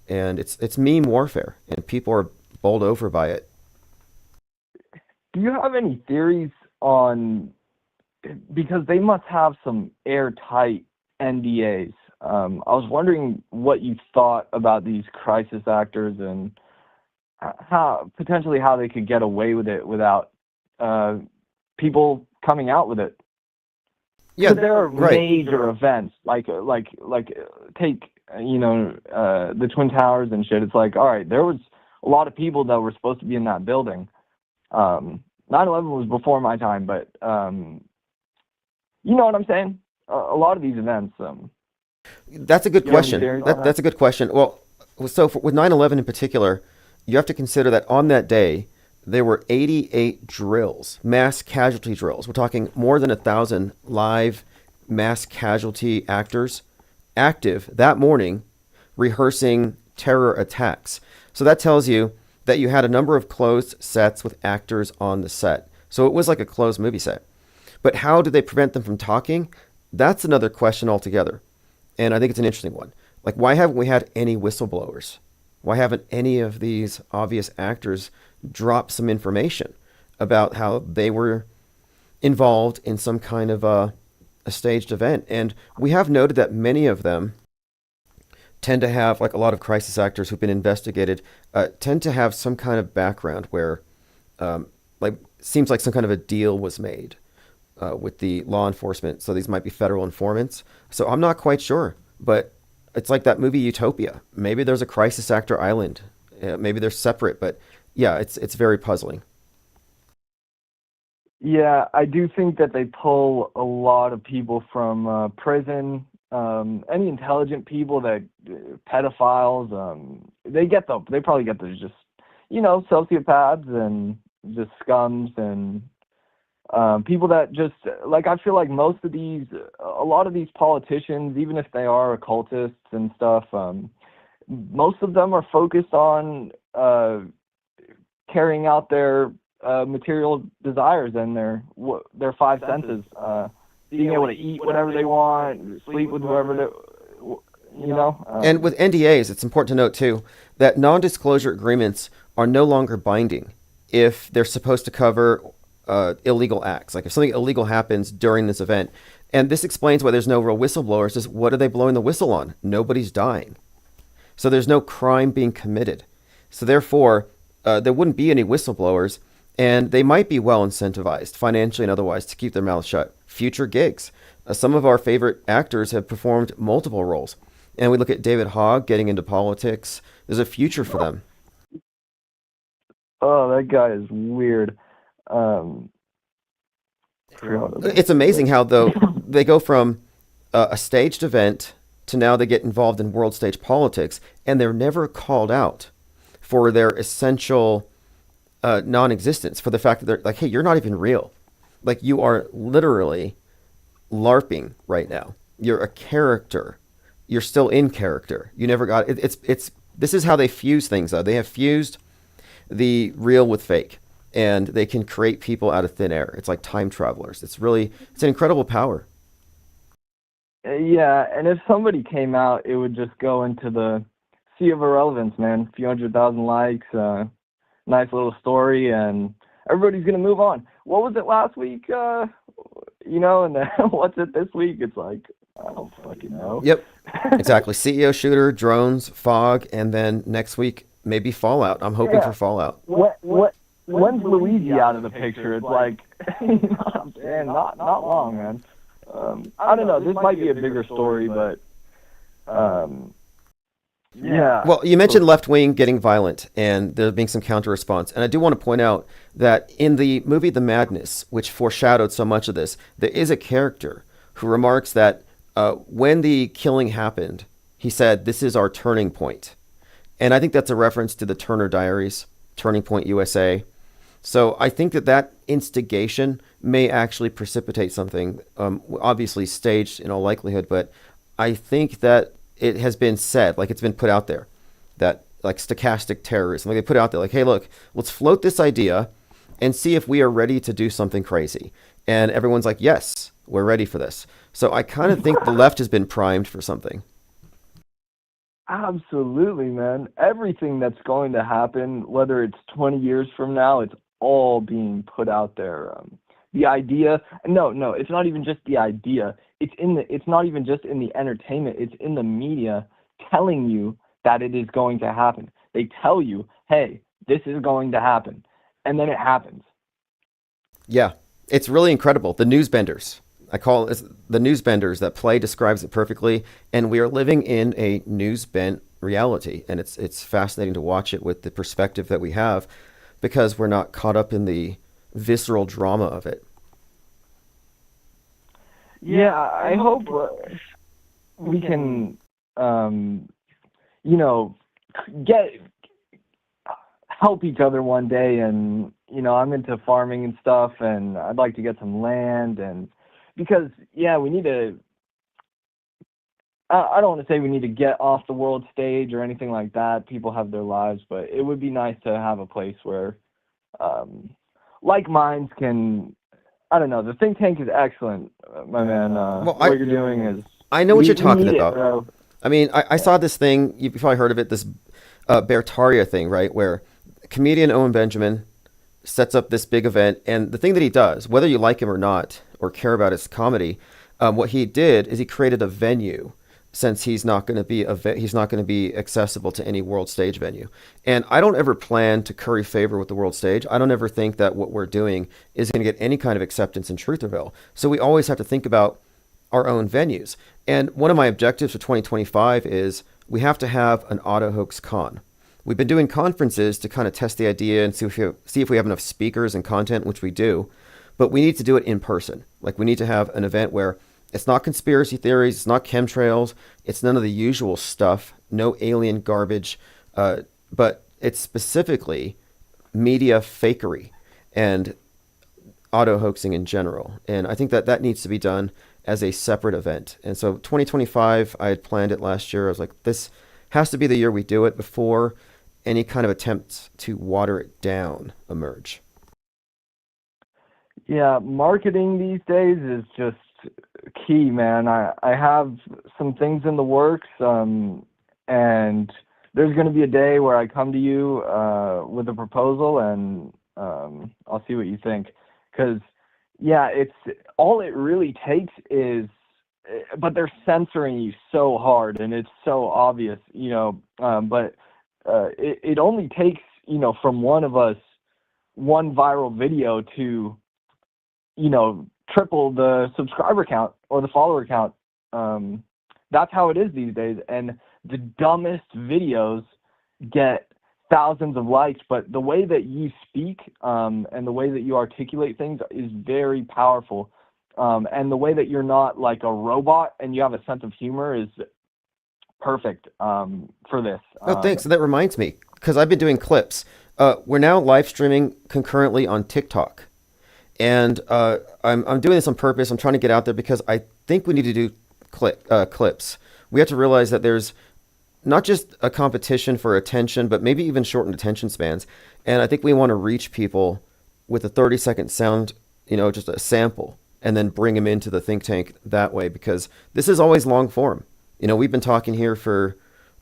And it's meme warfare, and people are bowled over by it. Do you have any theories on, because they must have some airtight NDAs? I was wondering what you thought about these crisis actors, and how they could get away with it without people coming out with it. Yeah, but there are right. major events take the Twin Towers and shit. It's like, all right, there was a lot of people that were supposed to be in that building. 9/11 was before my time, but you know what I'm saying? A lot of these events. That's a good You have any question. theories on that? That's a good question. Well, with 9/11 in particular, you have to consider that on that day, there were 88 drills, mass casualty drills. We're talking more than 1,000 live mass casualty actors active that morning rehearsing terror attacks. So that tells you that you had a number of closed sets with actors on the set. So it was like a closed movie set. But how did they prevent them from talking? That's another question altogether. And I think it's an interesting one. Like, why haven't we had any whistleblowers? Why haven't any of these obvious actors dropped some information about how they were involved in some kind of a staged event? And we have noted that many of them tend to have, like a lot of crisis actors who've been investigated, tend to have some kind of background where, like, seems like some kind of a deal was made with the law enforcement. So these might be federal informants. So I'm not quite sure, but it's like that movie Utopia. Maybe there's a crisis actor island. Maybe they're separate, but yeah, it's very puzzling. Yeah, I do think that they pull a lot of people from prison. Any intelligent people that pedophiles. They probably get those just sociopaths and just scums and people that just like. I feel like a lot of these politicians, even if they are occultists and stuff, most of them are focused on carrying out their material desires and their five senses, being able to eat whatever they want, sleep with whoever And with NDAs, it's important to note too that non-disclosure agreements are no longer binding if they're supposed to cover illegal acts. Like if something illegal happens during this event, and this explains why there's no real whistleblowers. Is what are they blowing the whistle on? Nobody's dying, so there's no crime being committed. So therefore, there wouldn't be any whistleblowers, and they might be well incentivized financially and otherwise to keep their mouths shut. Future gigs. Some of our favorite actors have performed multiple roles, and we look at David Hogg getting into politics. There's a future for them. Oh, that guy is weird. It's amazing how, though, they go from a staged event to now they get involved in world stage politics, and they're never called out for their essential non-existence, for the fact that they're like, hey, you're not even real. Like, you are literally LARPing right now. You're a character. You're still in character. You never got it. This is how they fuse things, though. They have fused the real with fake, and they can create people out of thin air. It's like time travelers. It's an incredible power. Yeah, and if somebody came out, it would just go into the sea of irrelevance, man. A few 100,000 likes, nice little story, and everybody's gonna move on. What was it last week? And then what's it this week? It's like, I don't fucking know. Yep, exactly. CEO shooter, drones, fog, and then next week maybe Fallout. I'm hoping for Fallout. When's Luigi out of the picture? It's like, you know what I'm saying? Not long, man. I don't know. This might be a bigger story, but yeah. Well, you mentioned left wing getting violent and there being some counter response. And I do want to point out that in the movie The Madness, which foreshadowed so much of this, there is a character who remarks that when the killing happened, he said, "This is our turning point." And I think that's a reference to the Turner Diaries, Turning Point USA. So I think that instigation may actually precipitate something, obviously staged in all likelihood, but I think that it has been said, like it's been put out there, that like stochastic terrorism, like they put out there, like, hey, look, let's float this idea and see if we are ready to do something crazy. And everyone's like, yes, we're ready for this. So I kind of think the left has been primed for something. Absolutely, man. Everything that's going to happen, whether it's 20 years from now, it's all being put out there. The idea, no, it's not even just the idea. It's not even just in the entertainment. It's in the media telling you that it is going to happen. They tell you, hey, this is going to happen. And then it happens. Yeah, it's really incredible. The newsbenders, I call it the news benders. That play describes it perfectly. And we are living in a news bent reality, and it's fascinating to watch it with the perspective that we have, because we're not caught up in the visceral drama of it. Yeah, I hope we can, you know, get help each other one day. And I'm into farming and stuff, and I'd like to get some land. And because we need to. I don't want to say we need to get off the world stage or anything like that. People have their lives, but it would be nice to have a place where like minds can. I don't know. The think tank is excellent, my man. Well, What you're doing is I know what you're we talking need it, about. bro. I mean, I saw this thing. You've probably heard of it. This Bertaria thing, right? Where comedian Owen Benjamin sets up this big event, and the thing that he does, whether you like him or not, or care about his comedy, what he did is he created a venue. Since he's not going to be he's not going to be accessible to any world stage venue, and I don't ever plan to curry favor with the world stage. I don't ever think that what we're doing is going to get any kind of acceptance in Trutherville. So we always have to think about our own venues. And one of my objectives for 2025 is we have to have an Auto Hoax Con. We've been doing conferences to kind of test the idea and see if we have enough speakers and content, which we do, but we need to do it in person. Like, we need to have an event where it's not conspiracy theories, it's not chemtrails, it's none of the usual stuff, no alien garbage, but it's specifically media fakery and auto hoaxing in general. And I think that that needs to be done as a separate event. And so 2025, I had planned it last year. I was like, this has to be the year we do it before any kind of attempts to water it down emerge. Yeah, marketing these days is just key, man. I have some things in the works, and there's going to be a day where I come to you with a proposal, and I'll see what you think. Because, it's all it really takes is, but they're censoring you so hard, and it's so obvious, but it only takes, from one of us, one viral video to, triple the subscriber count or the follower count. That's how it is these days. And the dumbest videos get thousands of likes, but the way that you speak and the way that you articulate things is very powerful. And the way that you're not like a robot and you have a sense of humor is perfect for this. Oh, thanks. That reminds me, because I've been doing clips. We're now live streaming concurrently on TikTok. And I'm doing this on purpose. I'm trying to get out there because I think we need to do clips. We have to realize that there's not just a competition for attention, but maybe even shortened attention spans. And I think we want to reach people with a 30-second sound, just a sample, and then bring them into the think tank that way, because this is always long form. We've been talking here for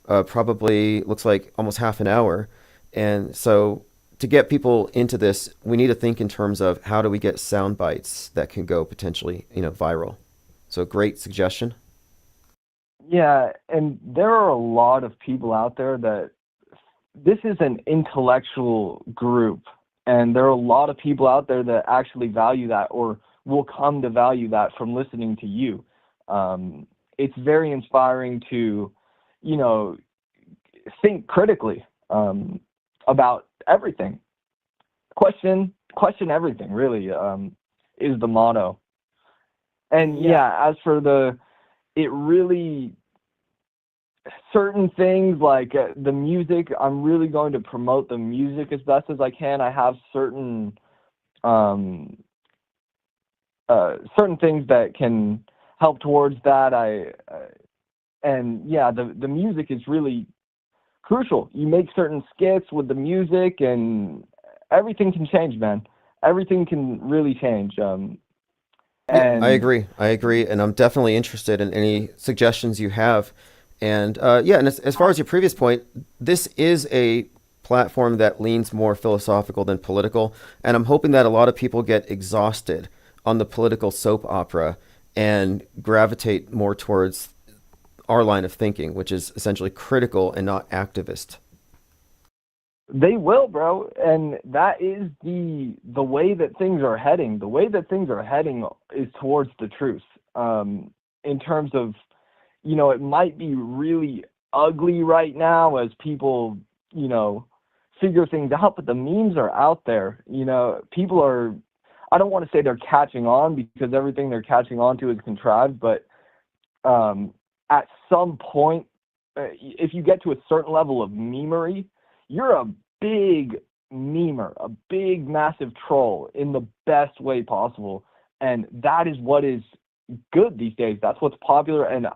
probably looks like almost half an hour. And so to get people into this, we need to think in terms of how do we get sound bites that can go potentially, viral. So great suggestion. Yeah, and there are a lot of people out there that this is an intellectual group, and there are a lot of people out there that actually value that or will come to value that from listening to you. It's very inspiring to, think critically about everything. Question everything, really, is the motto. And as for it really, certain things like the music, I'm really going to promote the music as best as I can. I have certain things that can help towards that. The music is really crucial. You make certain skits with the music, and everything can change, man. Everything can really change. And I agree, and I'm definitely interested in any suggestions you have. And and as far as your previous point, this is a platform that leans more philosophical than political, and I'm hoping that a lot of people get exhausted on the political soap opera and gravitate more towards our line of thinking, which is essentially critical and not activist. They will, bro, and that is the way that things are heading. The way that things are heading is towards the truth. In terms of, it might be really ugly right now as people, figure things out, but the memes are out there. People are, I don't want to say they're catching on because everything they're catching on to is contrived, but at some point, if you get to a certain level of memery, you're a big memer, a big, massive troll in the best way possible. And that is what is good these days. That's what's popular, and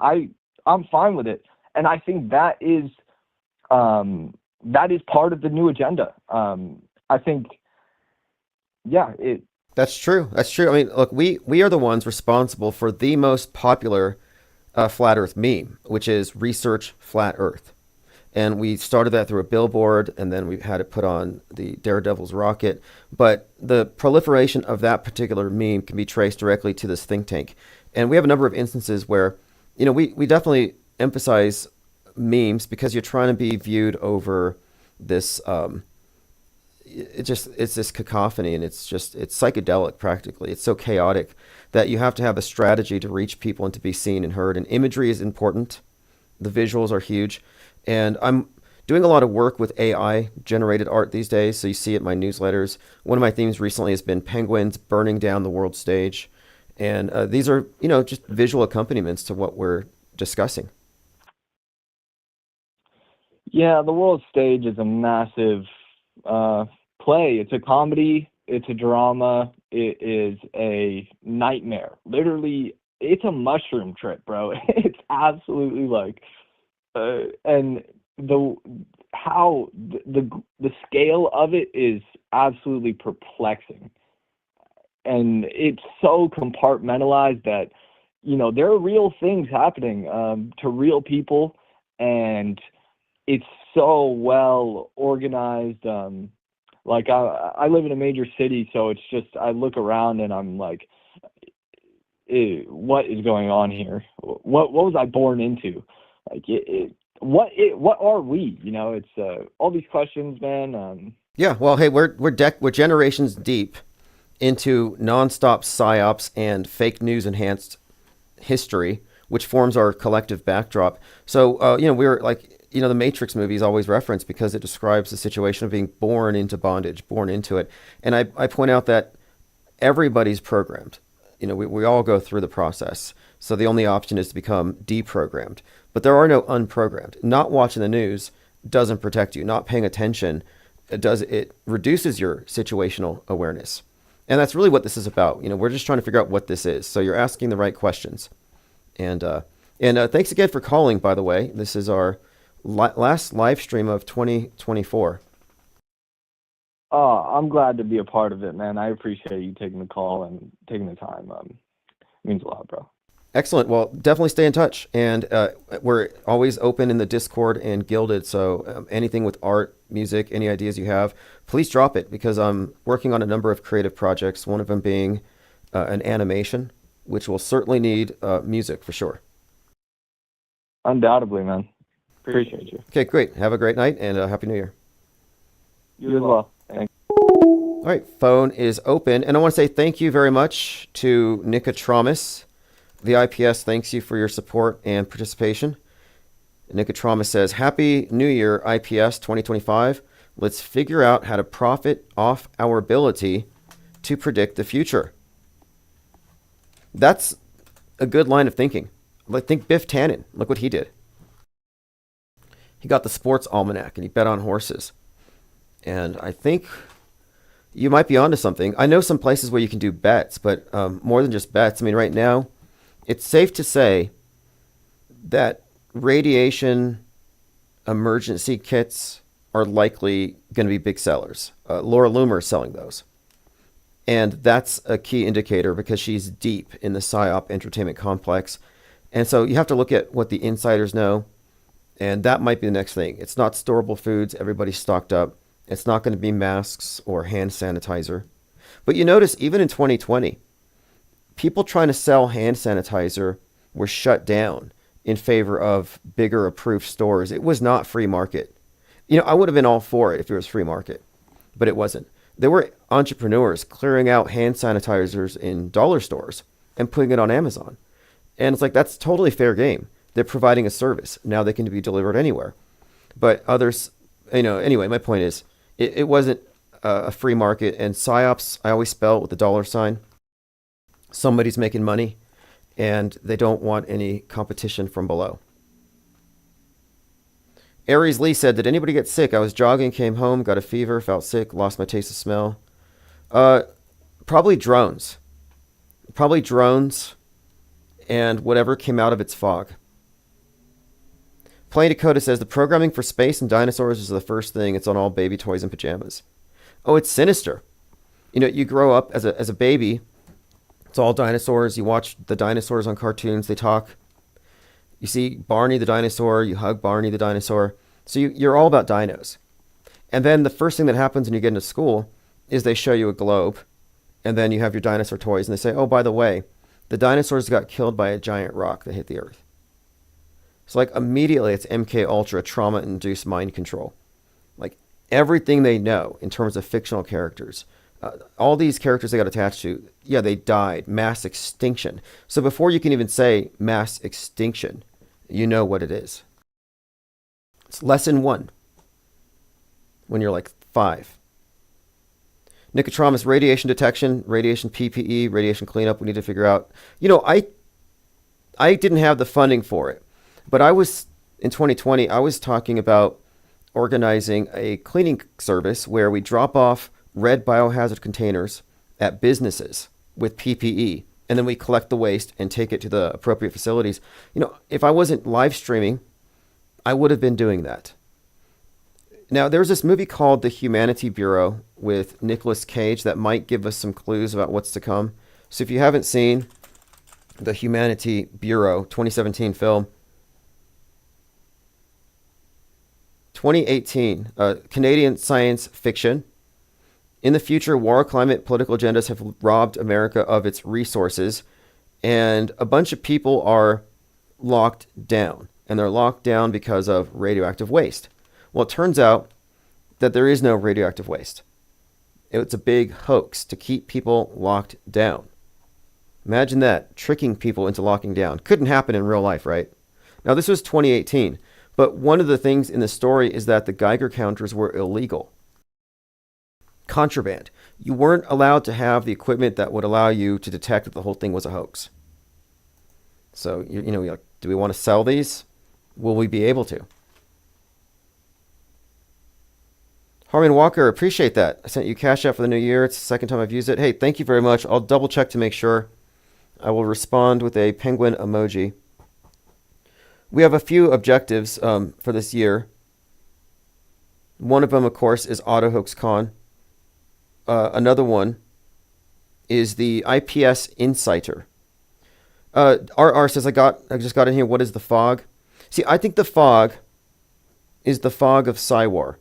I'm fine with it. And I think that is part of the new agenda. I think, yeah, That's true. That's true. I mean, look, we are the ones responsible for the most popular flat Earth meme, which is research flat Earth. And we started that through a billboard, and then we had it put on the Daredevil's rocket. But the proliferation of that particular meme can be traced directly to this think tank. And we have a number of instances where, we definitely emphasize memes because you're trying to be viewed over this it's this cacophony, and it's psychedelic practically. It's so chaotic that you have to have a strategy to reach people and to be seen and heard. And imagery is important. The visuals are huge. And I'm doing a lot of work with AI generated art these days. So you see it in my newsletters. One of my themes recently has been penguins burning down the world stage. And these are, just visual accompaniments to what we're discussing. Yeah, the world stage is a massive play. It's a comedy. It's a drama. It is a nightmare. Literally, it's a mushroom trip, bro. It's absolutely and the scale of it is absolutely perplexing, and it's so compartmentalized that there are real things happening to real people, and it's so well organized. I live in a major city, so it's just I look around and I'm like, what is going on here? What was I born into? What are we? It's all these questions, man. Yeah, well, hey, we're generations deep into nonstop psyops and fake news enhanced history, which forms our collective backdrop. So, we're like, the Matrix movies always reference because it describes the situation of being born into bondage, born into it. And I point out that everybody's programmed. We all go through the process. So the only option is to become deprogrammed. But there are no unprogrammed. Not watching the news doesn't protect you. Not paying attention, it reduces your situational awareness. And that's really what this is about. We're just trying to figure out what this is. So you're asking the right questions. And thanks again for calling, by the way. This is our last live stream of 2024. Oh, I'm glad to be a part of it, man. I appreciate you taking the call and taking the time. It means a lot, bro. Excellent. Well, definitely stay in touch. And we're always open in the Discord and Gilded. So anything with art, music, any ideas you have, please drop it, because I'm working on a number of creative projects, one of them being an animation, which will certainly need music for sure. Undoubtedly, man. Appreciate you. Okay, great. Have a great night, and Happy New Year. You as well. Thanks. All right, phone is open. And I want to say thank you very much to Nicotramus. The IPS thanks you for your support and participation. Nicotramus says, Happy New Year, IPS 2025. Let's figure out how to profit off our ability to predict the future. That's a good line of thinking. Think Biff Tannen. Look what he did. He got the sports almanac and he bet on horses. And I think you might be onto something. I know some places where you can do bets, but more than just bets. I mean, right now, it's safe to say that radiation emergency kits are likely going to be big sellers. Laura Loomer is selling those. And that's a key indicator because she's deep in the PSYOP entertainment complex. And so you have to look at what the insiders know. And that might be the next thing. It's not storable foods. Everybody's stocked up. It's not going to be masks or hand sanitizer. But you notice even in 2020, people trying to sell hand sanitizer were shut down in favor of bigger approved stores. It was not free market. I would have been all for it if it was free market, but it wasn't. There were entrepreneurs clearing out hand sanitizers in dollar stores and putting it on Amazon. And it's like, that's totally fair game. They're providing a service. Now they can be delivered anywhere. But others, anyway, my point is, it wasn't a free market. And PSYOPs, I always spell it with the dollar sign. Somebody's making money, and they don't want any competition from below. Aries Lee said, did anybody get sick? I was jogging, came home, got a fever, felt sick, lost my taste of smell. Probably drones. Probably drones and whatever came out of its fog. Plain Dakota says, the programming for space and dinosaurs is the first thing. It's on all baby toys and pajamas. Oh, it's sinister. You grow up as a baby. It's all dinosaurs. You watch the dinosaurs on cartoons. They talk. You see Barney the dinosaur, you hug Barney the dinosaur. So you're all about dinos. And then the first thing that happens when you get into school is they show you a globe, and then you have your dinosaur toys, and they say, oh, by the way, the dinosaurs got killed by a giant rock that hit the earth. So like immediately it's MK Ultra trauma-induced mind control. Like everything they know in terms of fictional characters, all these characters they got attached to, yeah, they died, mass extinction. So before you can even say mass extinction, you know what it is. It's lesson 1 when you're like 5. Nicotramus, radiation detection, radiation PPE, radiation cleanup. We need to figure out. I didn't have the funding for it, but in 2020, I was talking about organizing a cleaning service where we drop off red biohazard containers at businesses with PPE, and then we collect the waste and take it to the appropriate facilities. If I wasn't live streaming, I would have been doing that. Now, there's this movie called The Humanity Bureau with Nicolas Cage that might give us some clues about what's to come. So if you haven't seen The Humanity Bureau, 2017 film, 2018, Canadian science fiction. In the future, war, climate, political agendas have robbed America of its resources, and a bunch of people are locked down, and they're locked down because of radioactive waste. Well, it turns out that there is no radioactive waste. It's a big hoax to keep people locked down. Imagine that, tricking people into locking down. Couldn't happen in real life, right? Now, this was 2018, but one of the things in the story is that the Geiger counters were illegal. Contraband. You weren't allowed to have the equipment that would allow you to detect that the whole thing was a hoax. So, you're like, do we want to sell these? Will we be able to? Harmon Walker, appreciate that. I sent you Cash App for the new year. It's the second time I've used it. Hey, thank you very much. I'll double check to make sure. I will respond with a penguin emoji. We have a few objectives for this year. One of them, of course, is AutoHoaxCon. Another one is the IPS Insider. RR says, I just got in here. What is the fog? See, I think the fog is the fog of Psywar.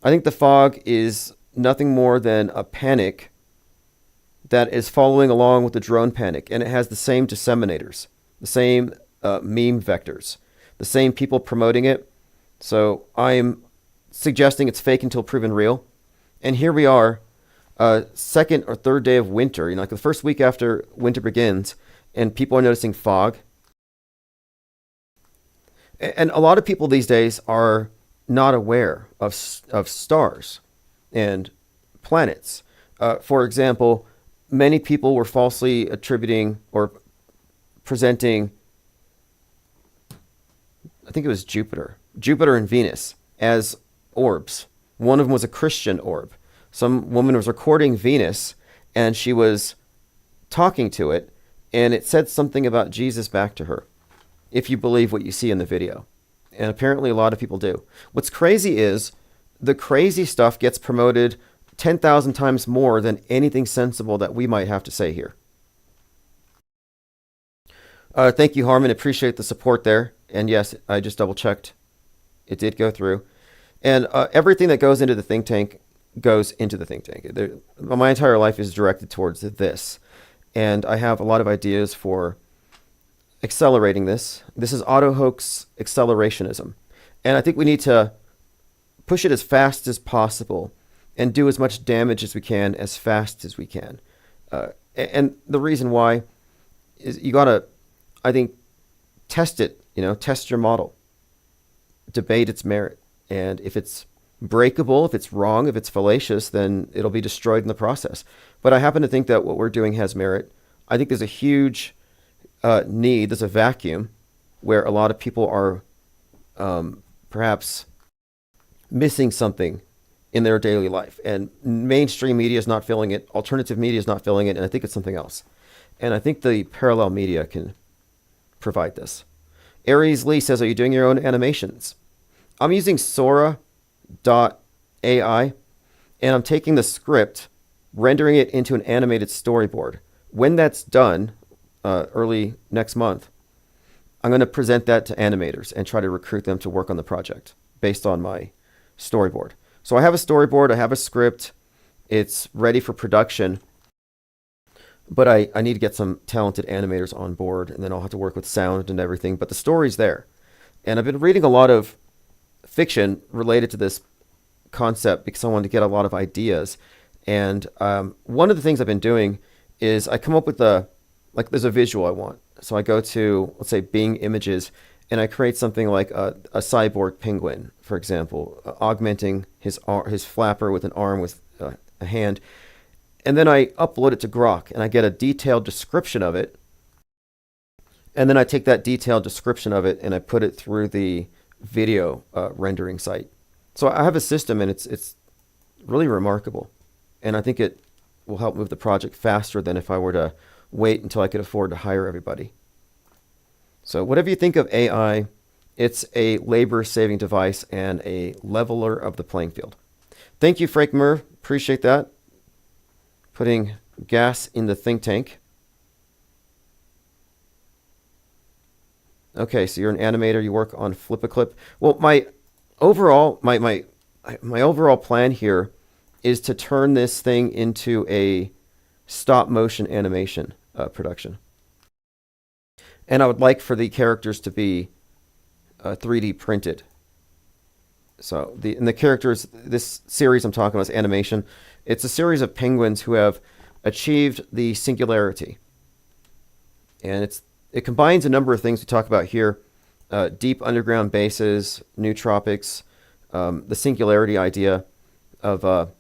I think the fog is nothing more than a panic that is following along with the drone panic, and it has the same disseminators, the same meme vectors, the same people promoting it. So I'm suggesting it's fake until proven real. And here we are, second or third day of winter, like the first week after winter begins, and people are noticing fog. And a lot of people these days are not aware of stars and planets. For example, many people were falsely attributing or presenting, I think it was Jupiter and Venus as orbs. One of them was a Christian orb. Some woman was recording Venus and she was talking to it, and it said something about Jesus back to her, if you believe what you see in the video. And apparently a lot of people do. What's crazy is the crazy stuff gets promoted 10,000 times more than anything sensible that we might have to say here. Thank you, Harmon. Appreciate the support there. And yes, I just double checked. It did go through. And everything that goes into the think tank goes into the think tank. My entire life is directed towards this. And I have a lot of ideas for accelerating this. This is auto hoax accelerationism. And I think we need to push it as fast as possible and do as much damage as we can as fast as we can. And the reason why is you got to, I think, test it, test your model, debate its merit. And if it's breakable, if it's wrong, if it's fallacious, then it'll be destroyed in the process. But I happen to think that what we're doing has merit. I think there's a huge need, there's a vacuum where a lot of people are perhaps missing something in their daily life. And mainstream media is not filling it, alternative media is not filling it, and I think it's something else. And I think the parallel media can provide this. Aries Lee says, are you doing your own animations? I'm using Sora.ai, and I'm taking the script, rendering it into an animated storyboard. When that's done, early next month, I'm going to present that to animators and try to recruit them to work on the project based on my storyboard. So I have a storyboard, I have a script, it's ready for production, but I need to get some talented animators on board, and then I'll have to work with sound and everything, but the story's there. And I've been reading a lot of fiction related to this concept because I wanted to get a lot of ideas. And one of the things I've been doing is I come up with there's a visual I want. So I go to, let's say, Bing Images, and I create something like a cyborg penguin, for example, augmenting his flapper with an arm with a hand. And then I upload it to Grok, and I get a detailed description of it. And then I take that detailed description of it, and I put it through the video rendering site. So I have a system, and it's really remarkable. And I think it will help move the project faster than if I were to wait until I could afford to hire everybody. So whatever you think of AI, it's a labor-saving device and a leveler of the playing field. Thank you, Frank Murr. Appreciate that. Putting gas in the think tank. Okay, so you're an animator. You work on Flip-A-Clip. Well, my overall plan here is to turn this thing into a stop-motion animation production. And I would like for the characters to be 3D printed. So the characters, this series I'm talking about is animation. It's a series of penguins who have achieved the singularity. And it combines a number of things we talk about here. Deep underground bases, nootropics, the singularity idea of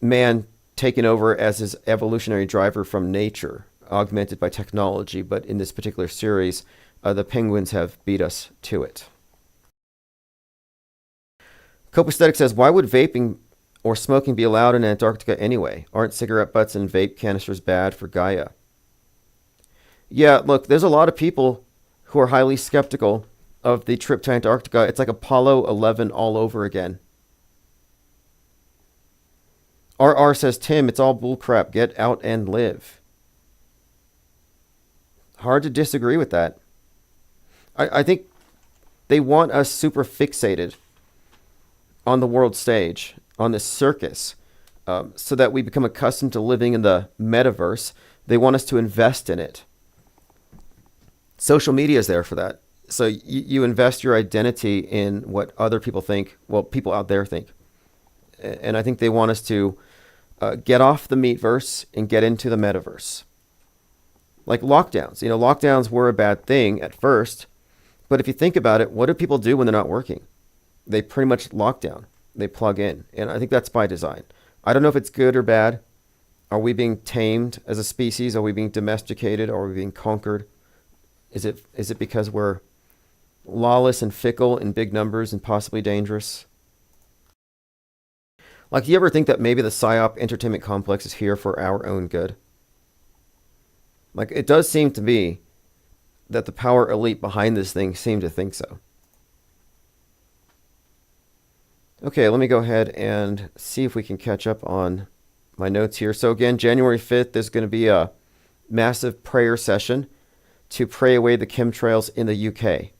man taken over as his evolutionary driver from nature, augmented by technology, but in this particular series, the penguins have beat us to it. Copaesthetic says, why would vaping or smoking be allowed in Antarctica anyway? Aren't cigarette butts and vape canisters bad for Gaia? Yeah, look, there's a lot of people who are highly skeptical of the trip to Antarctica. It's like Apollo 11 all over again. RR says, Tim, it's all bullcrap. Get out and live. Hard to disagree with that. I think they want us super fixated on the world stage, on this circus, so that we become accustomed to living in the metaverse. They want us to invest in it. Social media is there for that. So you invest your identity in what other people think, well, people out there think. And I think they want us to get off the meatverse and get into the metaverse. Like lockdowns. Lockdowns were a bad thing at first, but if you think about it, what do people do when they're not working? They pretty much lock down. They plug in. And I think that's by design. I don't know if it's good or bad. Are we being tamed as a species? Are we being domesticated? Are we being conquered? Is it because we're lawless and fickle in big numbers and possibly dangerous? Like, do you ever think that maybe the PSYOP entertainment complex is here for our own good? Like, it does seem to be that the power elite behind this thing seem to think so. Okay, let me go ahead and see if we can catch up on my notes here. So again, January 5th, there's going to be a massive prayer session to pray away the chemtrails in the UK.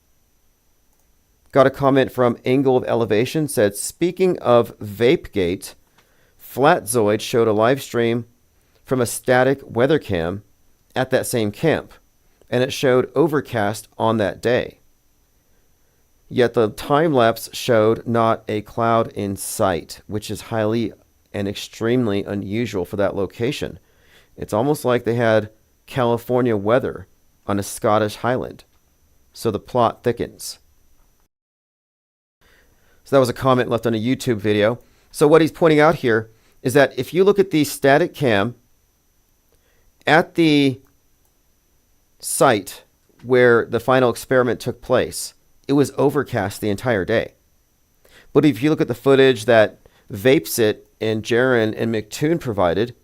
Got a comment from Angle of Elevation, said, speaking of Vapegate, Flatzoid showed a live stream from a static weather cam at that same camp, and it showed overcast on that day. Yet the time lapse showed not a cloud in sight, which is highly and extremely unusual for that location. It's almost like they had California weather on a Scottish highland. So the plot thickens. So that was a comment left on a YouTube video. So what he's pointing out here is that if you look at the static cam at the site where the final experiment took place, it was overcast the entire day. But if you look at the footage that Vapesit and Jaron and McToon provided,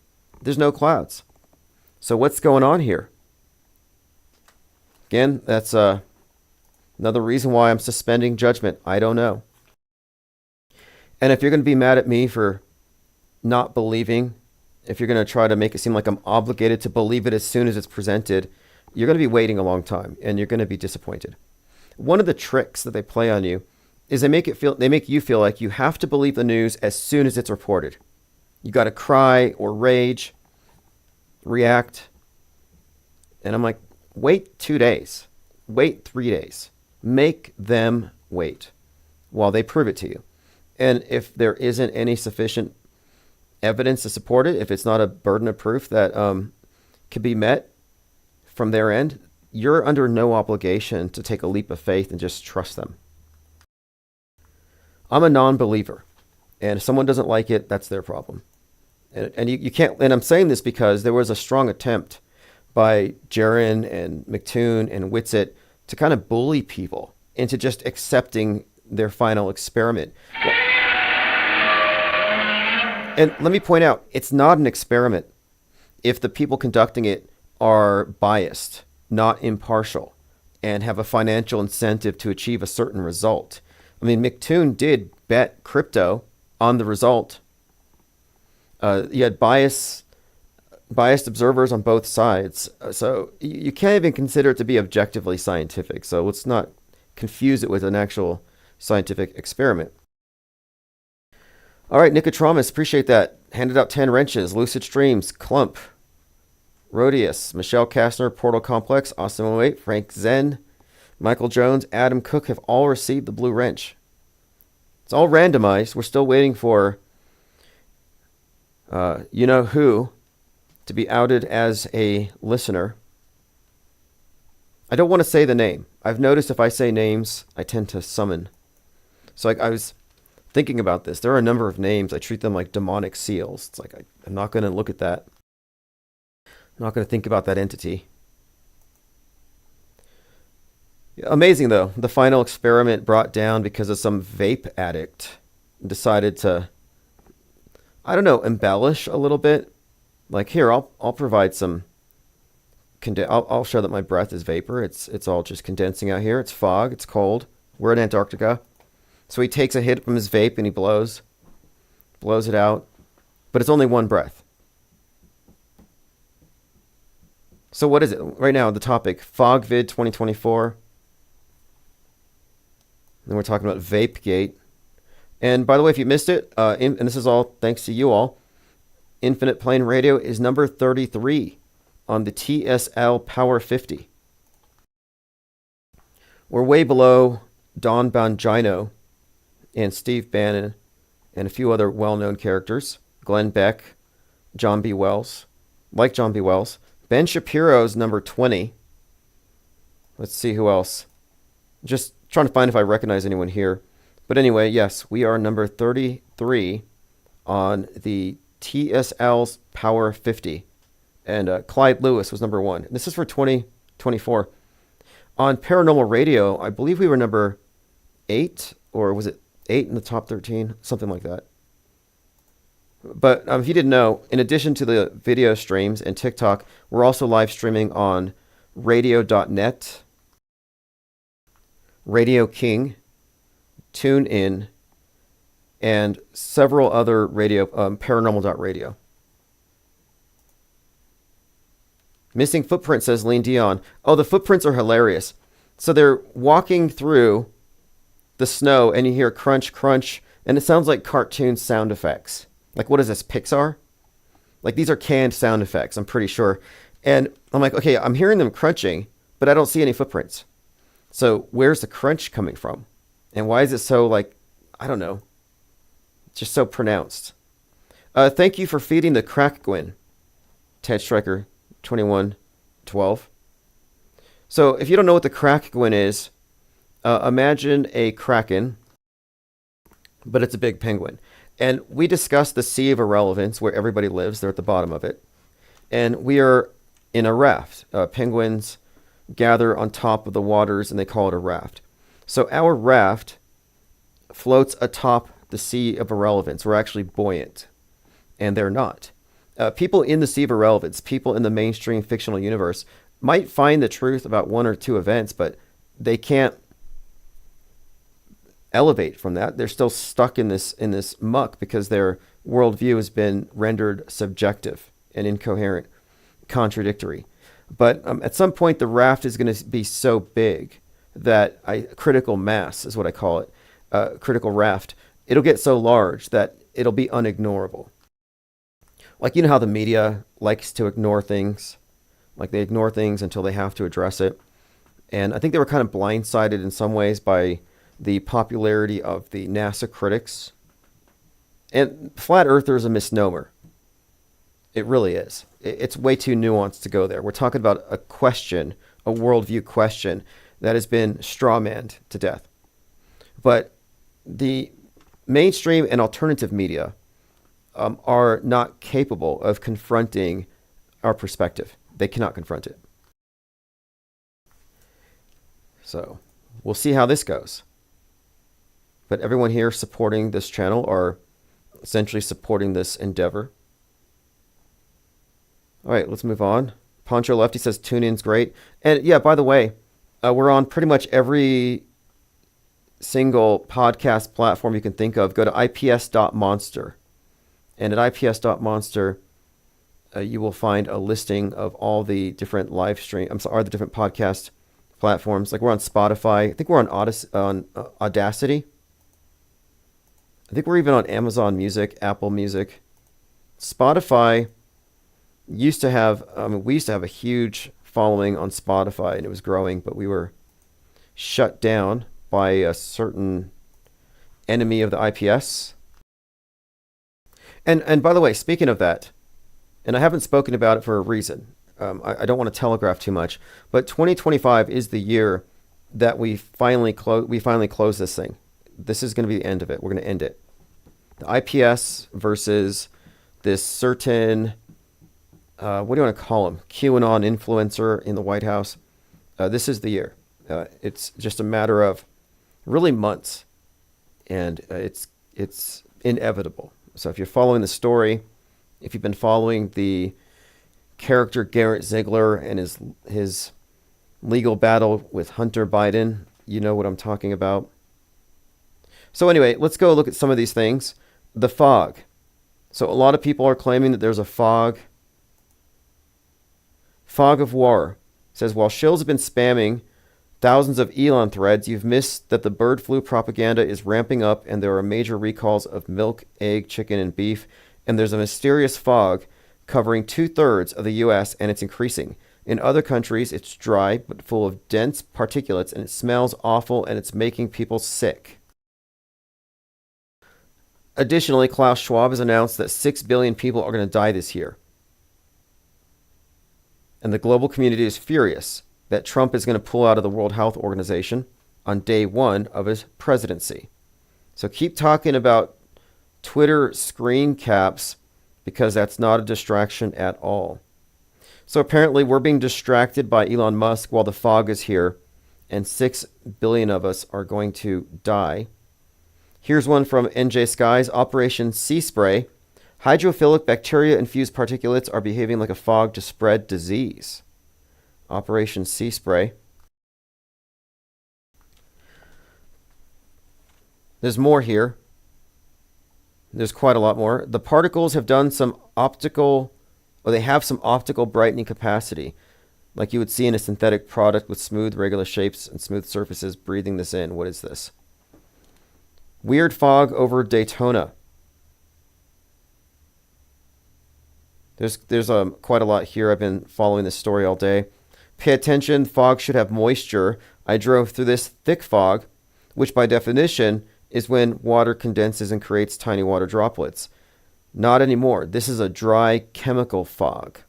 there's no clouds. So what's going on here? Again, that's another reason why I'm suspending judgment. I don't know. And if you're going to be mad at me for not believing, if you're going to try to make it seem like I'm obligated to believe it as soon as it's presented, you're going to be waiting a long time and you're going to be disappointed. One of the tricks that they play on you is they make you feel like you have to believe the news as soon as it's reported. You got to cry or rage, react. And I'm like, wait 2 days, wait 3 days, make them wait while they prove it to you. And if there isn't any sufficient evidence to support it, if it's not a burden of proof that can be met from their end, you're under no obligation to take a leap of faith and just trust them. I'm a non-believer, and if someone doesn't like it, that's their problem. And you can't. And I'm saying this because there was a strong attempt by Jaron and McToon and Whitsitt to kind of bully people into just accepting their final experiment. And let me point out, it's not an experiment if the people conducting it are biased, not impartial, and have a financial incentive to achieve a certain result. I mean, McToon did bet crypto on the result. You had biased observers on both sides. So you can't even consider it to be objectively scientific. So let's not confuse it with an actual scientific experiment. All right, Nicotramus, appreciate that. Handed out 10 wrenches. Lucid Streams, Clump, Rhodius, Michelle Kastner, Portal Complex, Austin 08, Frank Zen, Michael Jones, Adam Cook have all received the blue wrench. It's all randomized. We're still waiting for you know who to be outed as a listener. I don't want to say the name. I've noticed if I say names, I tend to summon. So I was thinking about this. There are a number of names. I treat them like demonic seals. It's like I'm not going to look at that. I'm not going to think about that entity. Amazing, though. The final experiment brought down because of some vape addict decided to, I don't know, embellish a little bit. Like, here, I'll provide some. I'll show that my breath is vapor. It's all just condensing out here. It's fog. It's cold. We're in Antarctica. So he takes a hit from his vape and he blows it out. But it's only one breath. So what is it? Right now, the topic, FOGVID-14. And we're talking about VapeGate. And by the way, if you missed it, and this is all thanks to you all, Infinite Plane Radio is number 33 on the TSL Power 50. We're way below Don Bongino and Steve Bannon and a few other well-known characters. Glenn Beck, John B. Wells. Like John B. Wells. Ben Shapiro's number 20. Let's see who else. Just trying to find if I recognize anyone here. But anyway, yes, we are number 33 on the TSL's Power 50. And Clyde Lewis was number 1. This is for 2024. On Paranormal Radio, I believe we were number 8, or was it 8 in the top 13? Something like that. But if you didn't know, in addition to the video streams and TikTok, we're also live streaming on radio.net, Radio King, TuneIn, and several other radio, paranormal.radio. Missing footprint, says Lean Dion. Oh, the footprints are hilarious. So they're walking through the snow and you hear crunch, crunch, and it sounds like cartoon sound effects. Like, what is this, Pixar? Like, these are canned sound effects, I'm pretty sure. And I'm like, okay, I'm hearing them crunching, but I don't see any footprints. So where's the crunch coming from? And why is it so, like, I don't know, just so pronounced? Thank you for feeding the crack Gwyn, Ted Striker 2112. So if you don't know what the crack Gwyn is, imagine a kraken, but it's a big penguin. And we discussed the Sea of Irrelevance, where everybody lives. They're at the bottom of it. And we are in a raft. Penguins gather on top of the waters, and they call it a raft. So our raft floats atop the Sea of Irrelevance. We're actually buoyant, and they're not. People in the Sea of Irrelevance, people in the mainstream fictional universe, might find the truth about one or two events, but they can't elevate from that. They're still stuck in this muck because their worldview has been rendered subjective and incoherent, contradictory. But at some point, the raft is going to be so big that critical mass is what I call it, critical raft. It'll get so large that it'll be unignorable. Like, you know how the media likes to ignore things? Like, they ignore things until they have to address it. And I think they were kind of blindsided in some ways by the popularity of the NASA critics. And flat earther is a misnomer. It really is. It's way too nuanced to go there. We're talking about a question, a worldview question that has been strawmanned to death. But the mainstream and alternative media are not capable of confronting our perspective. They cannot confront it. So we'll see how this goes. But everyone here supporting this channel are essentially supporting this endeavor. All right, let's move on. Poncho Lefty says tune-in's great. And yeah, by the way, we're on pretty much every single podcast platform you can think of. Go to ips.monster. And at ips.monster, you will find a listing of all the different the different podcast platforms. Like, we're on Spotify. I think we're on Audacity. I think we're even on Amazon Music, Apple Music. Spotify used to have, we used to have a huge following on Spotify, and it was growing, but we were shut down by a certain enemy of the IPS. And by the way, speaking of that, and I haven't spoken about it for a reason. I don't want to telegraph too much, but 2025 is the year that we finally close this thing. This is going to be the end of it. We're going to end it. The IPS versus this certain, what do you want to call him? QAnon influencer in the White House. This is the year. It's just a matter of really months, and it's inevitable. So if you're following the story, if you've been following the character Garrett Ziegler and his legal battle with Hunter Biden, you know what I'm talking about. So anyway, let's go look at some of these things. The fog. So a lot of people are claiming that there's a fog. Fog of war. It says, while shills have been spamming thousands of Elon threads, you've missed that the bird flu propaganda is ramping up, and there are major recalls of milk, egg, chicken, and beef. And there's a mysterious fog covering 2/3 of the U.S., and it's increasing. In other countries, it's dry but full of dense particulates, and it smells awful, and it's making people sick. Additionally, Klaus Schwab has announced that 6 billion people are going to die this year. And the global community is furious that Trump is going to pull out of the World Health Organization on day one of his presidency. So keep talking about Twitter screen caps, because that's not a distraction at all. So apparently we're being distracted by Elon Musk while the fog is here, and 6 billion of us are going to die. Here's one from NJ Skies, Operation Sea Spray. Hydrophilic bacteria-infused particulates are behaving like a fog to spread disease. Operation Sea Spray. There's more here. There's quite a lot more. The particles have done some they have some optical brightening capacity, like you would see in a synthetic product with smooth, regular shapes and smooth surfaces. Breathing this in. What is this? Weird fog over Daytona. There's quite a lot here. I've been following this story all day. Pay attention. Fog should have moisture. I drove through this thick fog. which by definition is when water condenses and creates tiny water droplets. Not anymore. This is a dry chemical fog.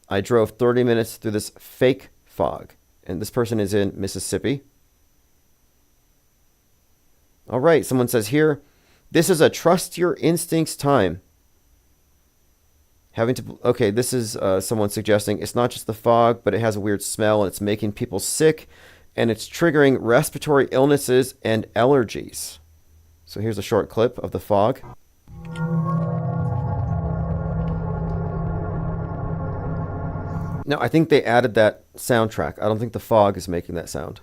I drove 30 minutes through this fake fog, and this person is in Mississippi. All right, someone says here, this is a trust your instincts time. Okay, this is someone suggesting it's not just the fog, but it has a weird smell and it's making people sick and it's triggering respiratory illnesses and allergies. So here's a short clip of the fog. Now, I think they added that soundtrack. I don't think the fog is making that sound.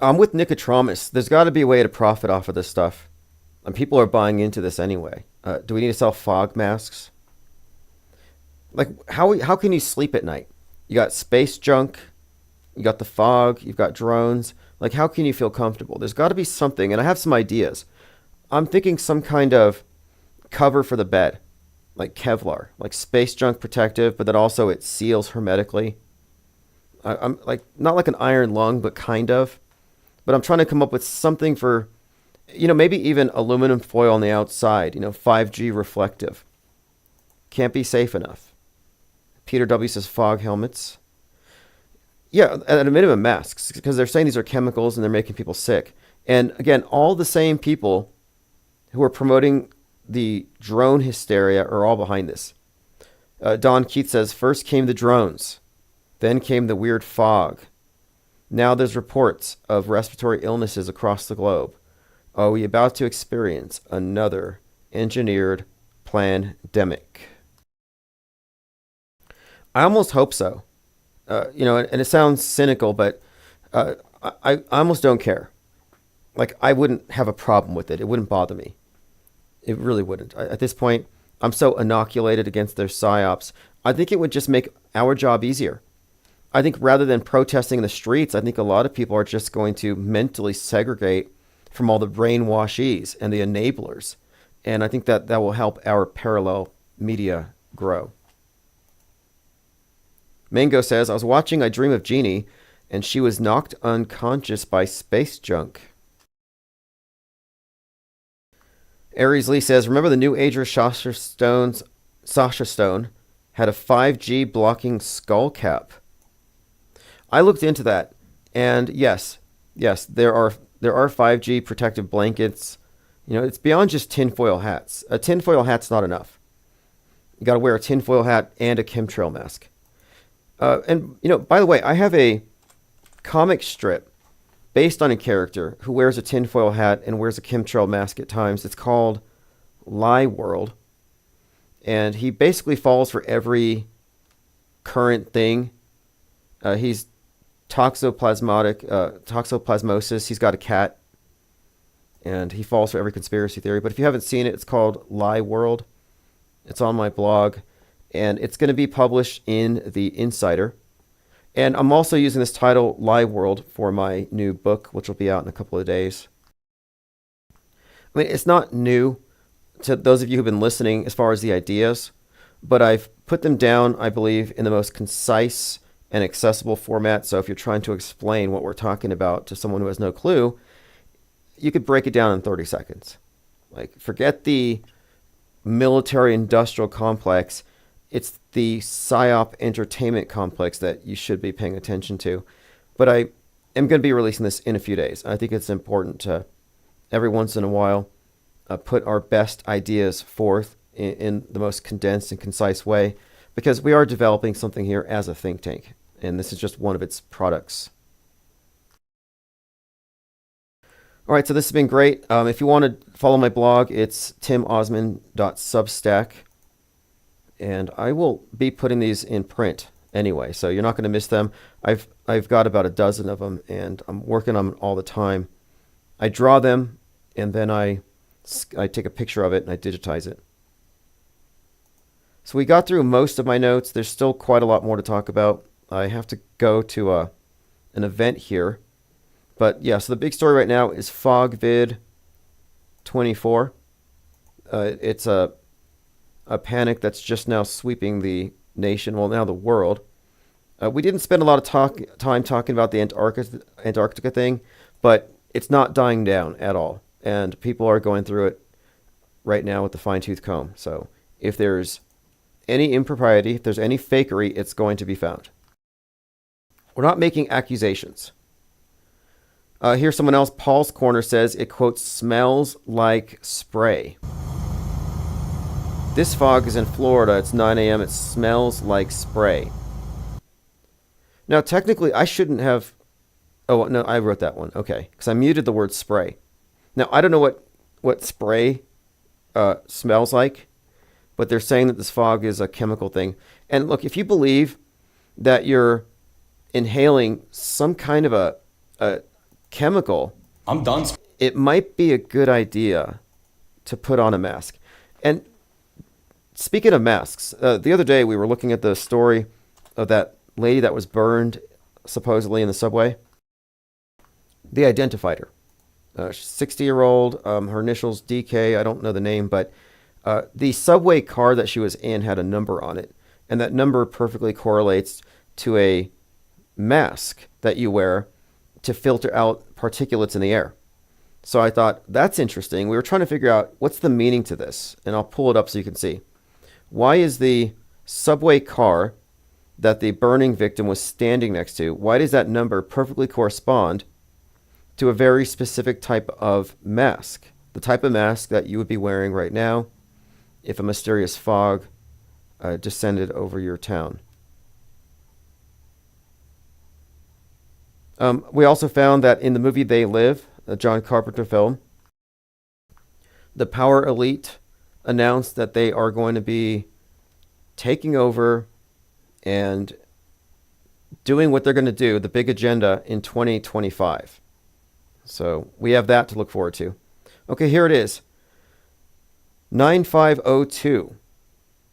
I'm with Nicotramus. There's got to be a way to profit off of this stuff. And people are buying into this anyway. Do we need to sell fog masks? Like, how can you sleep at night? You got space junk, you got the fog, you've got drones. Like, how can you feel comfortable? There's got to be something, and I have some ideas. I'm thinking some kind of cover for the bed, like Kevlar, like space junk protective, but that also it seals hermetically. I'm like, not like an iron lung, but kind of. But I'm trying to come up with something for, maybe even aluminum foil on the outside, 5G reflective. Can't be safe enough. Peter W. says fog helmets. Yeah, at a minimum masks, because they're saying these are chemicals and they're making people sick. And again, all the same people who are promoting the drone hysteria are all behind this. Don Keith says, first came the drones, then came the weird fog. Now there's reports of respiratory illnesses across the globe. Are we about to experience another engineered pandemic? I almost hope so. And it sounds cynical, but I almost don't care. Like, I wouldn't have a problem with it. It wouldn't bother me. It really wouldn't. At this point, I'm so inoculated against their psyops. I think it would just make our job easier. I think rather than protesting in the streets, I think a lot of people are just going to mentally segregate from all the brainwashees and the enablers. And I think that will help our parallel media grow. Mango says, I was watching I Dream of Jeannie, and she was knocked unconscious by space junk. Aries Lee says, remember the New Ager Sasha Stone had a 5G blocking skull cap. I looked into that, and yes, there are 5G protective blankets. It's beyond just tinfoil hats. A tinfoil hat's not enough. You got to wear a tinfoil hat and a chemtrail mask. And by the way, I have a comic strip based on a character who wears a tinfoil hat and wears a chemtrail mask at times. It's called Lie World, and he basically falls for every current thing. He's toxoplasmosis. He's got a cat, and he falls for every conspiracy theory. But if you haven't seen it, it's called Lie World. It's on my blog, and it's going to be published in The Insider. And I'm also using this title, Lie World, for my new book, which will be out in a couple of days. I mean, it's not new to those of you who've been listening as far as the ideas, but I've put them down, I believe, in the most concise and accessible format. So if you're trying to explain what we're talking about to someone who has no clue, you could break it down in 30 seconds. Like, forget the military-industrial complex. It's the PSYOP entertainment complex that you should be paying attention to. But I am going to be releasing this in a few days. I think it's important to, every once in a while, put our best ideas forth in the most condensed and concise way, because we are developing something here as a think tank, and this is just one of its products. All right, so this has been great. If you want to follow my blog, it's timosman.substack. And I will be putting these in print anyway, so you're not going to miss them. I've got about a dozen of them, and I'm working on them all the time. I draw them, and then I take a picture of it, and I digitize it. So we got through most of my notes. There's still quite a lot more to talk about. I have to go to an event here. But yeah, so the big story right now is FOGVID 24. It's a panic that's just now sweeping the nation, well, now the world. We didn't spend a lot of time talking about the Antarctica thing, but it's not dying down at all. And people are going through it right now with the fine-tooth comb. So if there's any impropriety, if there's any fakery, it's going to be found. We're not making accusations. Here's someone else. Paul's Corner says it, quote, smells like spray. This fog is in Florida. It's 9 a.m. It smells like spray. Now, technically, I shouldn't have... Oh, no, I wrote that one. Okay, because I muted the word spray. Now, I don't know what spray smells like, but they're saying that this fog is a chemical thing. And look, if you believe that you're inhaling some kind of a chemical, I'm done. it might be a good idea to put on a mask. And speaking of masks, the other day we were looking at the story of that lady that was burned supposedly in the subway. They identified her. 60-year-old, her initials DK, I don't know the name, but the subway car that she was in had a number on it, and that number perfectly correlates to a mask that you wear to filter out particulates in the air. So I thought, that's interesting. We were trying to figure out what's the meaning to this, and I'll pull it up so you can see. Why is the subway car that the burning victim was standing next to, why does that number perfectly correspond to a very specific type of mask? The type of mask that you would be wearing right now if a mysterious fog descended over your town. We also found that in the movie They Live, a John Carpenter film, the power elite announced that they are going to be taking over and doing what they're going to do, the big agenda, in 2025. So we have that to look forward to. Okay, here it is. 9502.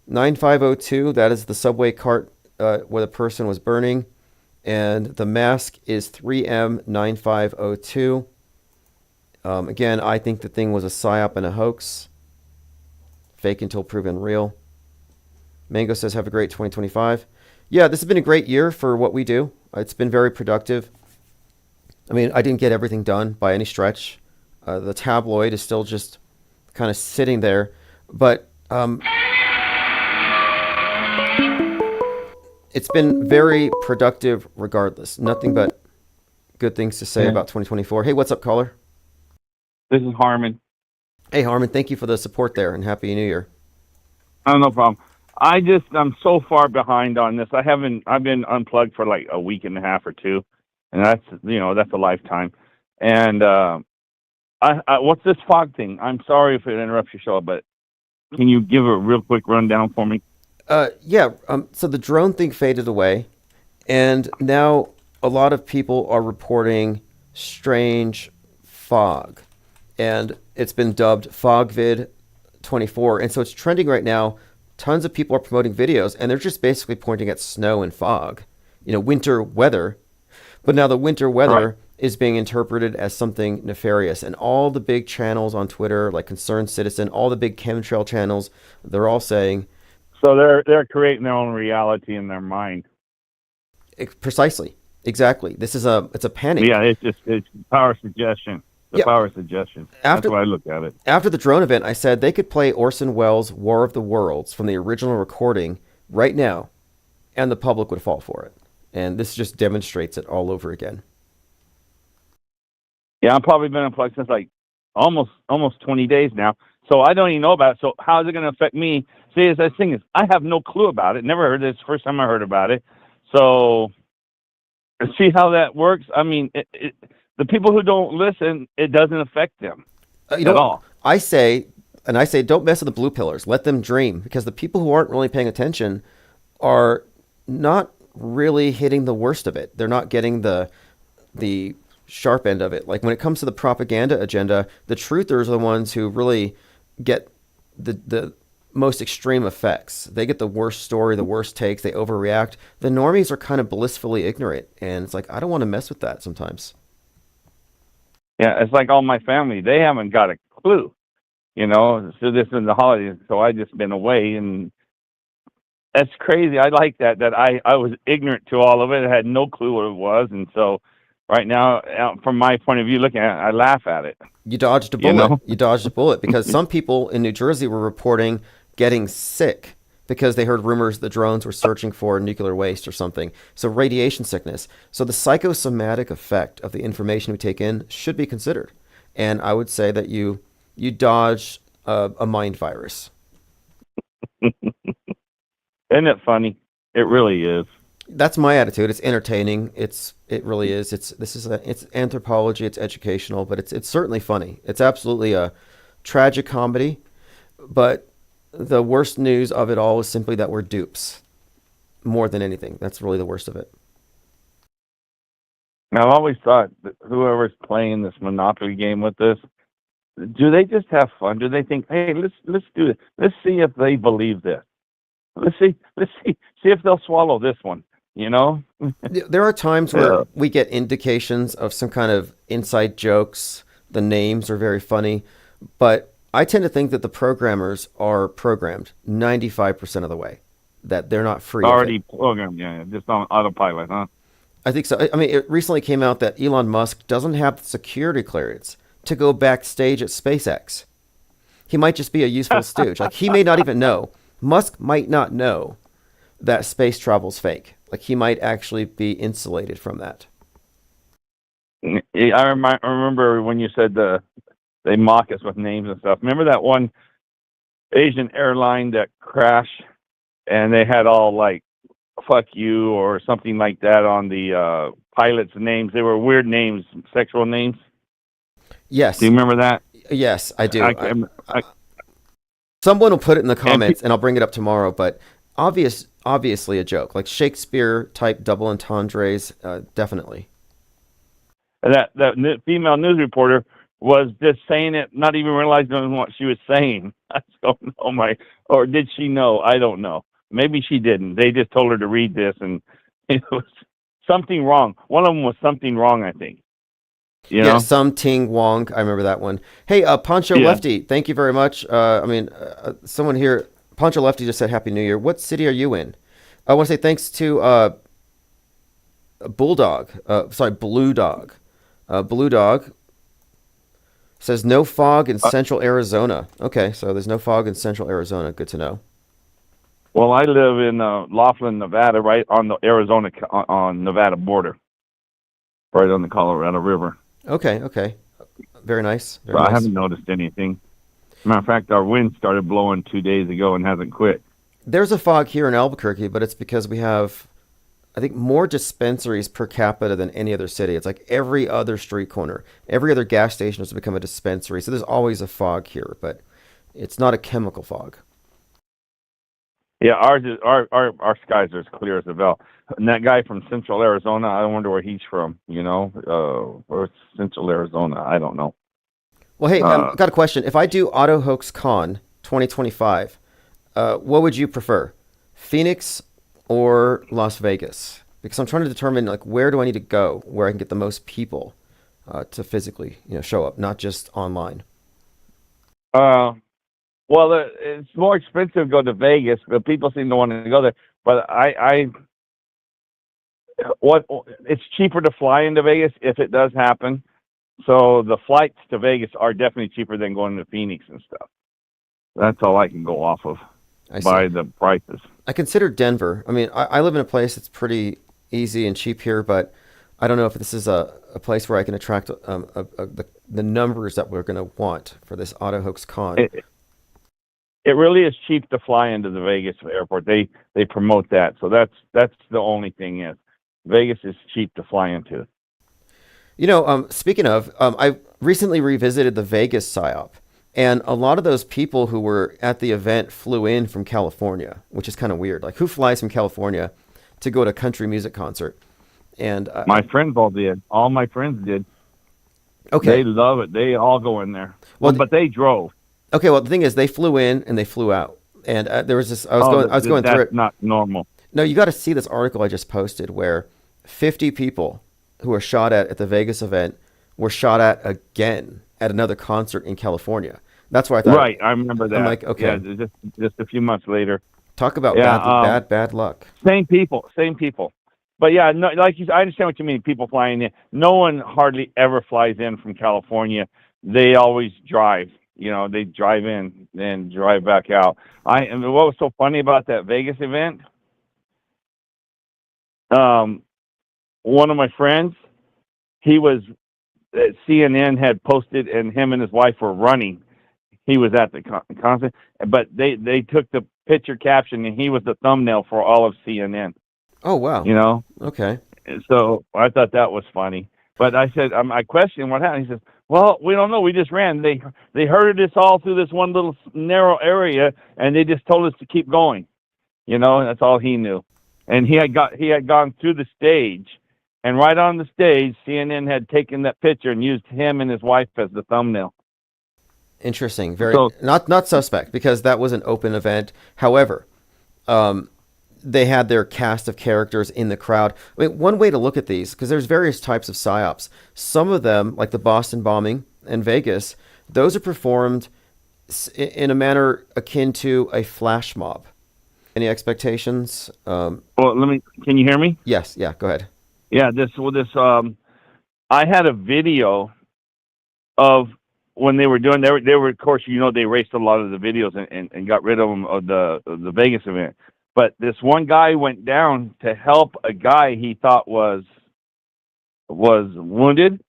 9502, that is the subway cart where the person was burning. And the mask is 3M9502. Again, I think the thing was a psyop and a hoax. Fake until proven real. Mango says, have a great 2025. Yeah, this has been a great year for what we do. It's been very productive. I mean, I didn't get everything done by any stretch. The tabloid is still just kind of sitting there. But it's been very productive regardless. Nothing but good things to say about 2024. Hey, what's up, caller? This is Harmon. Hey, Harmon, thank you for the support there, and Happy New Year. Oh, no problem. I'm so far behind on this. I've been unplugged for like a week and a half or two, and that's a lifetime. And what's this fog thing? I'm sorry if it interrupts your show, but can you give a real quick rundown for me? So the drone thing faded away, and now a lot of people are reporting strange fog, and it's been dubbed FOGVID-14, and so it's trending right now. Tons of people are promoting videos, and they're just basically pointing at snow and fog, winter weather. But now the winter weather is being interpreted as something nefarious, and all the big channels on Twitter, like Concerned Citizen, all the big chemtrail channels, they're all saying. So they're creating their own reality in their mind. Precisely, exactly. It's a panic. Yeah, it's power suggestion. Power suggestion. That's why I look at it. After the drone event, I said they could play Orson Welles' War of the Worlds from the original recording right now, and the public would fall for it. And this just demonstrates it all over again. Yeah, I've probably been unplugged since like almost 20 days now. So I don't even know about it. So how is it going to affect me? See, the thing is, I have no clue about it. Never heard this. First time I heard about it. So see how that works? I mean, the people who don't listen, it doesn't affect them at all. I say, don't mess with the blue pillars. Let them dream, because the people who aren't really paying attention are not really hitting the worst of it. They're not getting the sharp end of it. Like when it comes to the propaganda agenda, the truthers are the ones who really get the most extreme effects. They get the worst story, the worst takes, they overreact. The normies are kind of blissfully ignorant, and it's like, I don't want to mess with that sometimes. Yeah, it's like all my family. They haven't got a clue. So this is the holidays, so I just been away, and that's crazy. I like that I was ignorant to all of it. I had no clue what it was, and so right now, from my point of view, looking at it, I laugh at it. You dodged a You bullet. know, You dodged a bullet because some people in New Jersey were reporting getting sick because they heard rumors the drones were searching for nuclear waste or something. So radiation sickness. So the psychosomatic effect of the information we take in should be considered. And I would say that you dodged a mind virus. isn't it funny? It really is. That's my attitude. It's entertaining. It really is. It's anthropology. It's educational, but it's certainly funny. It's absolutely a tragic comedy, but the worst news of it all is simply that we're dupes more than anything. That's really the worst of it. Now, I've always thought that whoever's playing this Monopoly game with this, do they just have fun? Do they think, hey, let's do it. Let's see if they believe this. Let's see if they'll swallow this one. There are times where we get indications of some kind of inside jokes. The names are very funny, but I tend to think that the programmers are programmed 95% of the way, that they're not free. Already programmed, yeah, just on autopilot, huh? I think so. I mean, it recently came out that Elon Musk doesn't have the security clearance to go backstage at SpaceX. He might just be a useful stooge. Like, he may not even know. Musk might not know that space travel's fake. Like, he might actually be insulated from that. I remember when you said they mock us with names and stuff. Remember that one Asian airline that crashed, and they had all like "fuck you" or something like that on the pilots' names. They were weird names, sexual names. Yes. Do you remember that? Yes, I do. Someone will put it in the comments, and I'll bring it up tomorrow. But obviously a joke, like Shakespeare type double entendres, definitely. That female news reporter was just saying it, not even realizing what she was saying. I don't know, or did she know? I don't know. Maybe she didn't. They just told her to read this, and it was something wrong. One of them was something wrong, I think. Yeah, some Ting Wong. I remember that one. Hey, Poncho Lefty, thank you very much. Someone here, Poncho Lefty just said Happy New Year. What city are you in? I want to say thanks to Blue Dog. Blue Dog says no fog in central Arizona. Okay, so there's no fog in central Arizona. Good to know. Well, I live in Laughlin, Nevada, right on the Arizona on Nevada border, right on the Colorado River. Okay. Very nice. I haven't noticed anything. Matter of fact, our wind started blowing 2 days ago and hasn't quit. There's a fog here in Albuquerque, but it's because we have, I think, more dispensaries per capita than any other city. It's like every other street corner, every other gas station has become a dispensary. So there's always a fog here, but it's not a chemical fog. Yeah, ours is our skies are as clear as a bell. And that guy from Central Arizona, I wonder where he's from. Where's Central Arizona? I don't know. Well, hey, I've got a question. If I do Auto Hoax Con 2025, what would you prefer, Phoenix or Las Vegas? Because I'm trying to determine where do I need to go where I can get the most people to physically show up, not just online. Well, it's more expensive to go to Vegas, but people seem to want to go there. But it's cheaper to fly into Vegas if it does happen. So the flights to Vegas are definitely cheaper than going to Phoenix and stuff. That's all I can go off of by the prices. I consider Denver. I mean, I live in a place that's pretty easy and cheap here, but I don't know if this is a place where I can attract the numbers that we're going to want for this Auto Hoax Con. It really is cheap to fly into the Vegas airport. They promote that, so that's the only thing is Vegas is cheap to fly into. Speaking of, I recently revisited the Vegas PSYOP, and a lot of those people who were at the event flew in from California, which is kind of weird. Like, who flies from California to go to a country music concert? And my friends all did. All my friends did. Okay, they love it. They all go in there. Well, but they drove. Okay, well, the thing is, they flew in and they flew out, and there was this. I was going through it. That's not normal. No, you got to see this article I just posted, where 50 people who were shot at the Vegas event were shot at again at another concert in California. That's why I thought. Right, I remember that. I'm like, okay, Yeah, just a few months later. talk about Yeah, bad luck. same people, same people. But yeah, no, like you, I understand what you mean. People flying in. No one hardly ever flies in from California. They always drive. You know, they drive in and drive back out. And what was so funny about that Vegas event? Um, one of my friends, he was CNN had posted, and him and his wife were running. He was at the concert, but they took the picture caption, and he was the thumbnail for all of CNN. Oh wow. You know, Okay. so I thought that was funny. But I said, I questioned what happened. He says, "Well, we don't know. We just ran. They herded us all through this one little narrow area, and they just told us to keep going. You know, and that's all he knew. And he had gone through the stage, and right on the stage, CNN had taken that picture and used him and his wife as the thumbnail. Interesting. Very So not suspect because that was an open event. However, they had their cast of characters in the crowd. I mean, one way to look at these, because there's various types of psyops. Some of them, like the Boston bombing and Vegas, those are performed in a manner akin to a flash mob. Any expectations? well, can you hear me? Yes. Yeah. Go ahead. Yeah, I had a video of when they were doing, they were, of course, you know, they erased a lot of the videos and got rid of them of the Vegas event. But this one guy went down to help a guy he thought was wounded,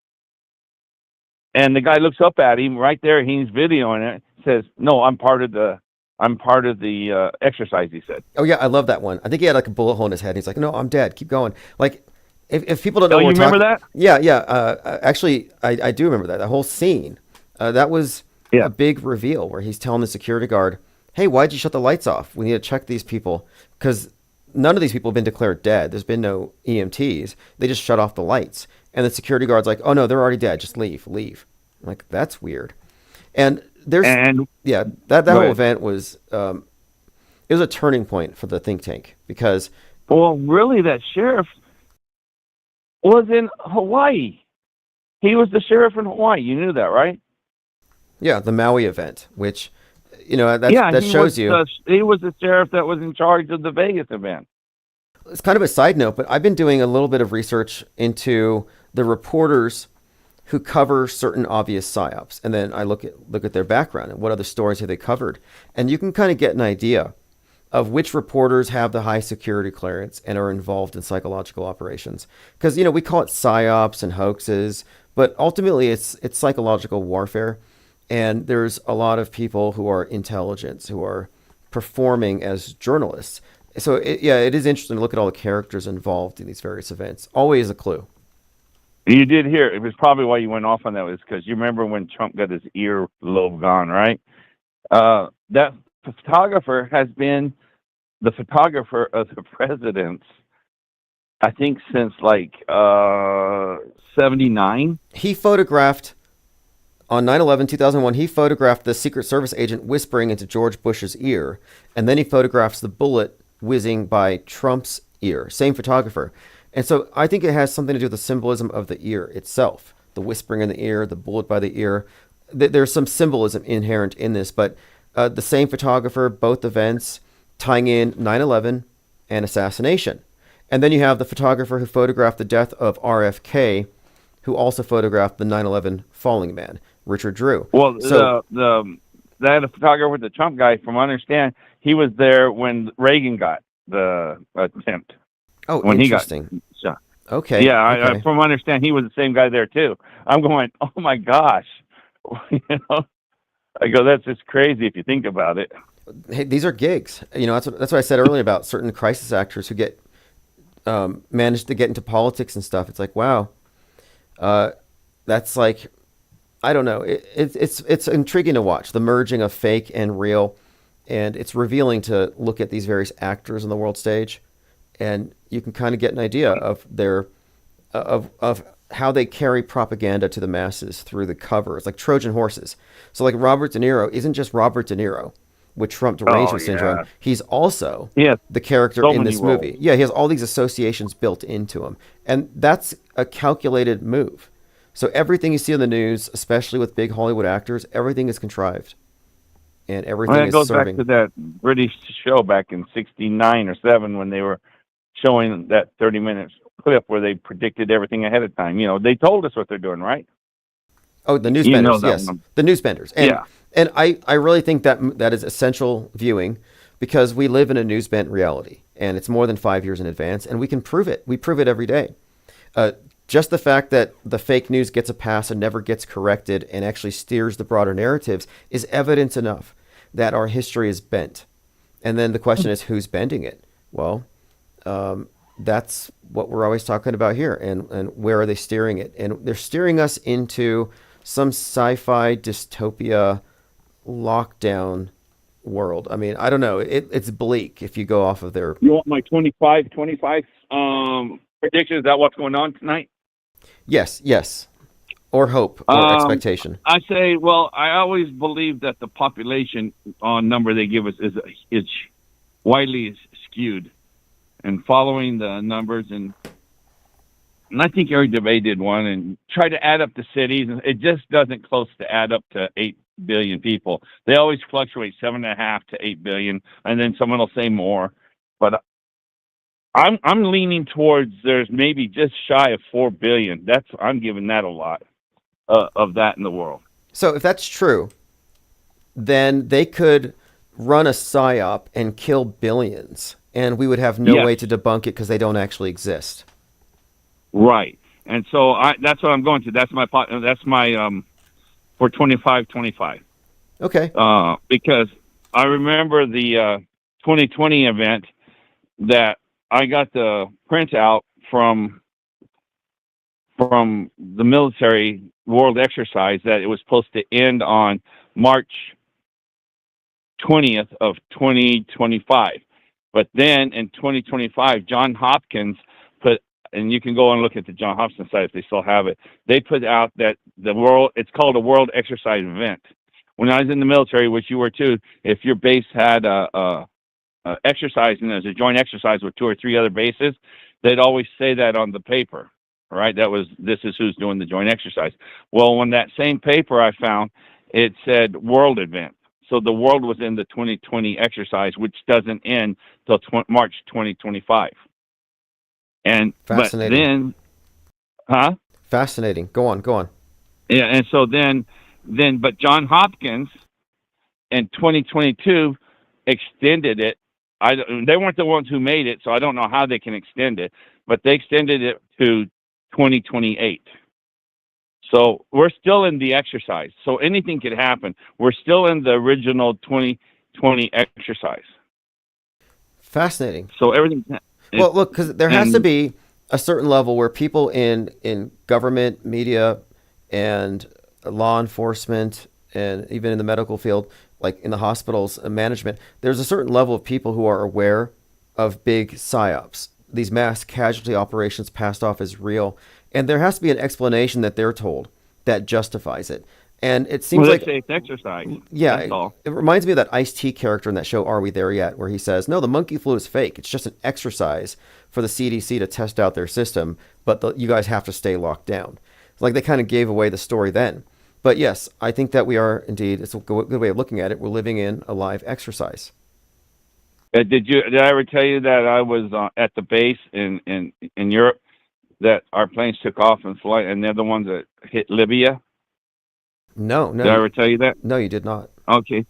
and the guy looks up at him right there. He's videoing it. Says, "No, I'm part of the exercise." He said. Oh yeah, I love that one. I think he had like a bullet hole in his head. He's like, "No, I'm dead. Keep going." Like, if people don't know, Oh, you what we're remember talking, that? Yeah. Actually, I do remember that. The whole scene. That was Yeah. a big reveal where he's telling the security guard, "Hey, why'd you shut the lights off? We need to check these people because none of these people have been declared dead. There's been no EMTs. They just shut off the lights." And the security guard's like, "Oh no, they're already dead. Just leave." I'm like, that's weird. And there's And yeah, that Go whole ahead. event was it was a turning point for the think tank because Well, really, that sheriff was in Hawaii. He was the sheriff in Hawaii. You knew that, right? yeah, the Maui event, which Yeah, that he shows was you. he was the sheriff that was in charge of the Vegas event. It's kind of a side note, but I've been doing a little bit of research into the reporters who cover certain obvious psyops, and then I look at their background and what other stories have they covered, and you can kind of get an idea of which reporters have the high security clearance and are involved in psychological operations. Because we call it psyops and hoaxes, but ultimately it's psychological warfare, and there's a lot of people who are intelligence who are performing as journalists. So it is interesting to look at all the characters involved in these various events. Always a clue. You did hear it was probably why you went off on that was because you remember when Trump got his ear lobe gone, right? That photographer has been the photographer of the presidents, I think, since like 79. He photographed on 9/11/2001. He photographed the Secret Service agent whispering into George Bush's ear, and then he photographs the bullet whizzing by Trump's ear. Same photographer. And so I think it has something to do with the symbolism of the ear itself. The whispering in the ear, the bullet by the ear. There's some symbolism inherent in this, but the same photographer, both events, tying in 9/11 and assassination. And then you have the photographer who photographed the death of RFK, who also photographed the 9/11 falling man, Richard Drew. Well, So the photographer with the Trump guy, from what I understand, he was there when Reagan got the attempt. oh, When interesting. he got shot. Okay. Yeah, Okay. from what I understand, he was the same guy there too. I'm going, oh my gosh, you know. I go, that's just crazy if you think about it. Hey, these are gigs. That's what I said earlier about certain crisis actors who get managed to get into politics and stuff. It's like, wow, that's like, I don't know. It's intriguing to watch the merging of fake and real, and it's revealing to look at these various actors on the world stage, and you can kind of get an idea of their of how they carry propaganda to the masses through the cover. It's like Trojan horses. So like Robert De Niro isn't just Robert De Niro with Trump derangement syndrome. yeah. He's also Yes, the character so in many this movie. roles. Yeah, he has all these associations built into him. And that's a calculated move. So everything you see on the news, especially with big Hollywood actors, everything is contrived. and Well, everything it is goes serving. back to that British show back in '69 or '7 when they were showing that 30 minutes clip where they predicted everything ahead of time. They told us what they're doing, right? Oh, the news You know benders, that yes, one. the news benders, and Yeah. I really think that that is essential viewing because we live in a news bent reality, and it's more than 5 years in advance, and we can prove it. We prove it every day. Just the fact that the fake news gets a pass and never gets corrected and actually steers the broader narratives is evidence enough that our history is bent. And then the question is, who's bending it? Well, that's what we're always talking about here. And where are they steering it? And they're steering us into some sci-fi dystopia lockdown world. I mean, I don't know. It's bleak if you go off of their. You want my 25 prediction? Is that what's going on tonight? Yes. Or hope or expectation. I say, well, I always believe that the population number they give us is widely skewed, and following the numbers, and I think Eric DeVay did one and tried to add up the cities, and it just doesn't close to add up to 8 billion people. They always fluctuate 7.5 to 8 billion, and then someone will say more, but I'm leaning towards there's maybe just shy of 4 billion. I'm giving that a lot of that in the world. So if that's true, then they could run a psyop and kill billions, and we would have no Yes. way to debunk it because they don't actually exist. Right, and so that's what I'm going to. That's my for 25. Okay. Because I remember the 2020 event that I got the printout from the military world exercise that it was supposed to end on March 20th of 2025. But then in 2025, John Hopkins and you can go and look at the John Hopkins site if they still have it. They put out that it's called a world exercise event. When I was in the military, which you were too, if your base had a exercise and there's a joint exercise with 2 or 3 other bases, they'd always say that on the paper, right? This is who's doing the joint exercise. Well, when that same paper I found, it said world event. So the world was in the 2020 exercise, which doesn't end till March 2025. But then, Fascinating. Go on. Yeah, and so but John Hopkins in 2022 extended it. They weren't the ones who made it, so I don't know how they can extend it, but they extended it to 2028. So we're still in the exercise. So anything could happen. We're still in the original 2020 exercise. Fascinating. So everything. Well, look, because there has to be a certain level where people in government, media, and law enforcement, and even in the medical field, like in the hospitals and management, there's a certain level of people who are aware of big psyops, these mass casualty operations passed off as real, and there has to be an explanation that they're told that justifies it. And it seems they like say it's exercise. Yeah, That's all. it reminds me of that Ice-T character in that show, Are We There Yet? Where he says, no, the monkey flu is fake. It's just an exercise for the CDC to test out their system, but you guys have to stay locked down. It's like they kind of gave away the story then. But yes, I think that we are indeed, it's a good way of looking at it, we're living in a live exercise. Did I ever tell you that I was at the base in Europe, that our planes took off and flight, and they're the ones that hit Libya? No. Did I ever tell you that? No, you did not. Okay.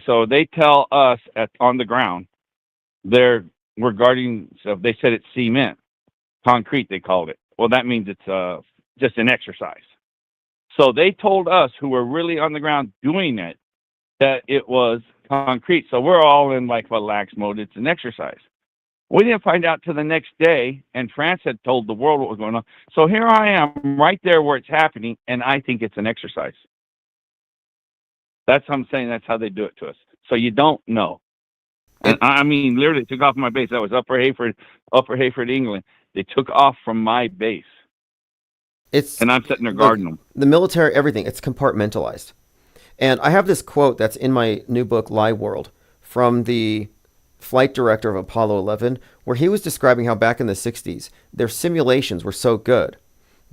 So they tell us on the ground, we're guarding. So they said it's cement, concrete. They called it. Well, that means it's just an exercise. So they told us, who were really on the ground doing it, that it was concrete. So we're all in like relaxed mode. It's an exercise. We didn't find out till the next day, and France had told the world what was going on. So here I am, right there where it's happening, and I think it's an exercise. That's what I'm saying. That's how they do it to us. So you don't know. And I mean, literally took off my base. That was Upper Hayford, England. They took off from my base. And I'm sitting there guarding them. The military, everything, it's compartmentalized. And I have this quote that's in my new book, Lie World, from the flight director of Apollo 11, where he was describing how back in the 60s, their simulations were so good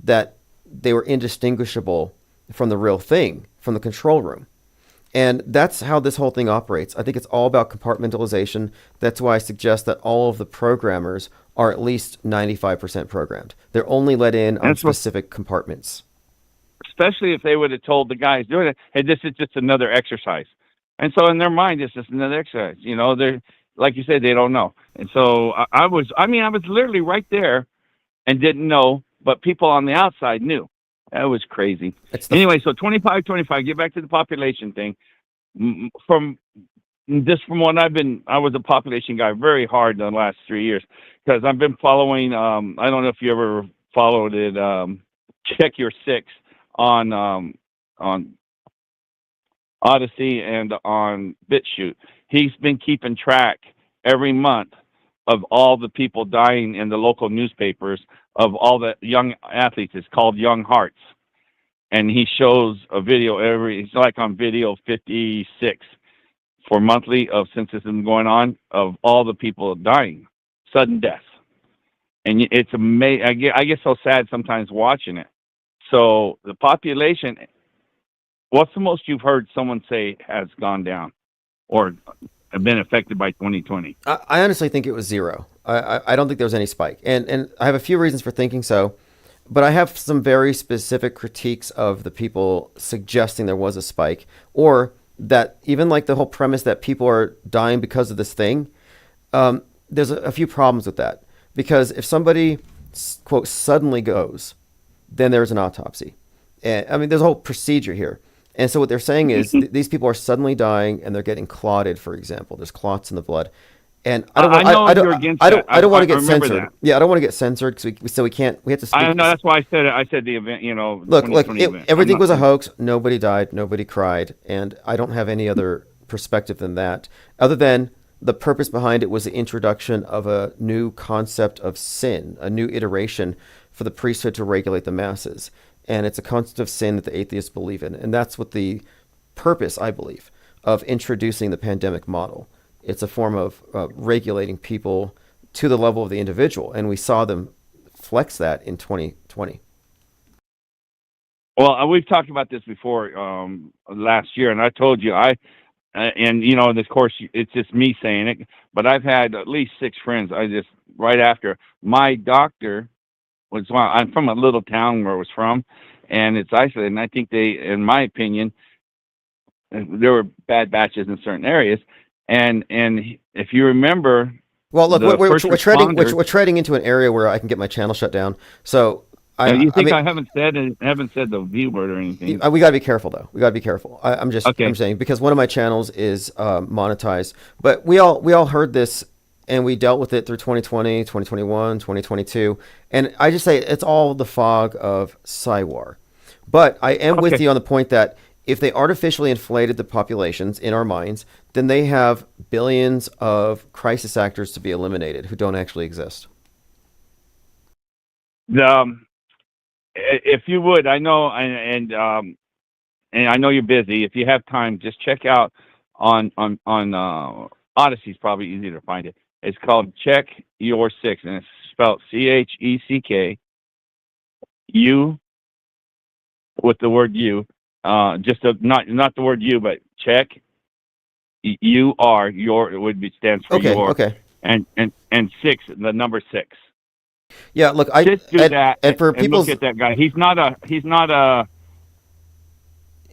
that they were indistinguishable from the real thing, from the control room. And that's how this whole thing operates. I think it's all about compartmentalization. That's why I suggest that all of the programmers are at least 95% programmed. They're only let in on That's what, specific compartments. especially if they would have told the guys doing it, hey, this is just another exercise. And so in their mind, it's just another exercise. You know, they're, like you said, they don't know. And so I was literally right there and didn't know, but people on the outside knew. That was crazy. Anyway, so 25, get back to the population thing. From what I was a population guy very hard the last 3 years because I've been following, I don't know if you ever followed it, Check Your Six on Odyssey and on BitChute. He's been keeping track every month of all the people dying in the local newspapers of all the young athletes. It's called Young Hearts. And he shows a video it's like on video 56 for monthly of since it's been going on of all the people dying, sudden death. And it's amazing. I get so sad sometimes watching it. So the population, what's the most you've heard someone say has gone down or have been affected by 2020? I honestly think it was zero. I don't think there was any spike. And I have a few reasons for thinking so, but I have some very specific critiques of the people suggesting there was a spike, or that even like the whole premise that people are dying because of this thing. There's a few problems with that, because if somebody, quote, suddenly goes, then there's an autopsy. And I mean, there's a whole procedure here. And so what they're saying is these people are suddenly dying and they're getting clotted, for example. There's clots in the blood. And I don't want to get censored. That. Yeah, I don't want to get censored because we have to speak. I know, that's why I said it. I said the event, you know. Look, everything was a hoax. Nobody died. Nobody cried. And I don't have any other perspective than that, other than the purpose behind it was the introduction of a new concept of sin, a new iteration for the priesthood to regulate the masses. And it's a concept of sin that the atheists believe in. And that's what the purpose, I believe, of introducing the pandemic model. It's a form of regulating people to the level of the individual. And we saw them flex that in 2020. Well, we've talked about this before last year, and I told you, and you know, of course, it's just me saying it, but I've had at least 6 friends. Right after my doctor I'm from a little town where I was from, and it's isolated. And I think in my opinion, there were bad batches in certain areas. And if you remember, well, look, we're treading into an area where I can get my channel shut down. So I haven't said the V word or anything. We gotta be careful though. We gotta be careful. I'm saying, because one of my channels is monetized, but we all heard this. And we dealt with it through 2020, 2021, 2022. And I just say it's all the fog of Psywar. But I am with you on the point that if they artificially inflated the populations in our minds, then they have billions of crisis actors to be eliminated who don't actually exist. If you would, I know, and I know you're busy. If you have time, just check out on Odyssey. Is probably easier to find it. It's called Check Your Six, and it's spelled CHECK U with the word U. Not the word U, but check UR. Your, it would be, stands for your. Okay. And 6, the number 6. Yeah, look, just do that. And for people, look at that guy. He's not a.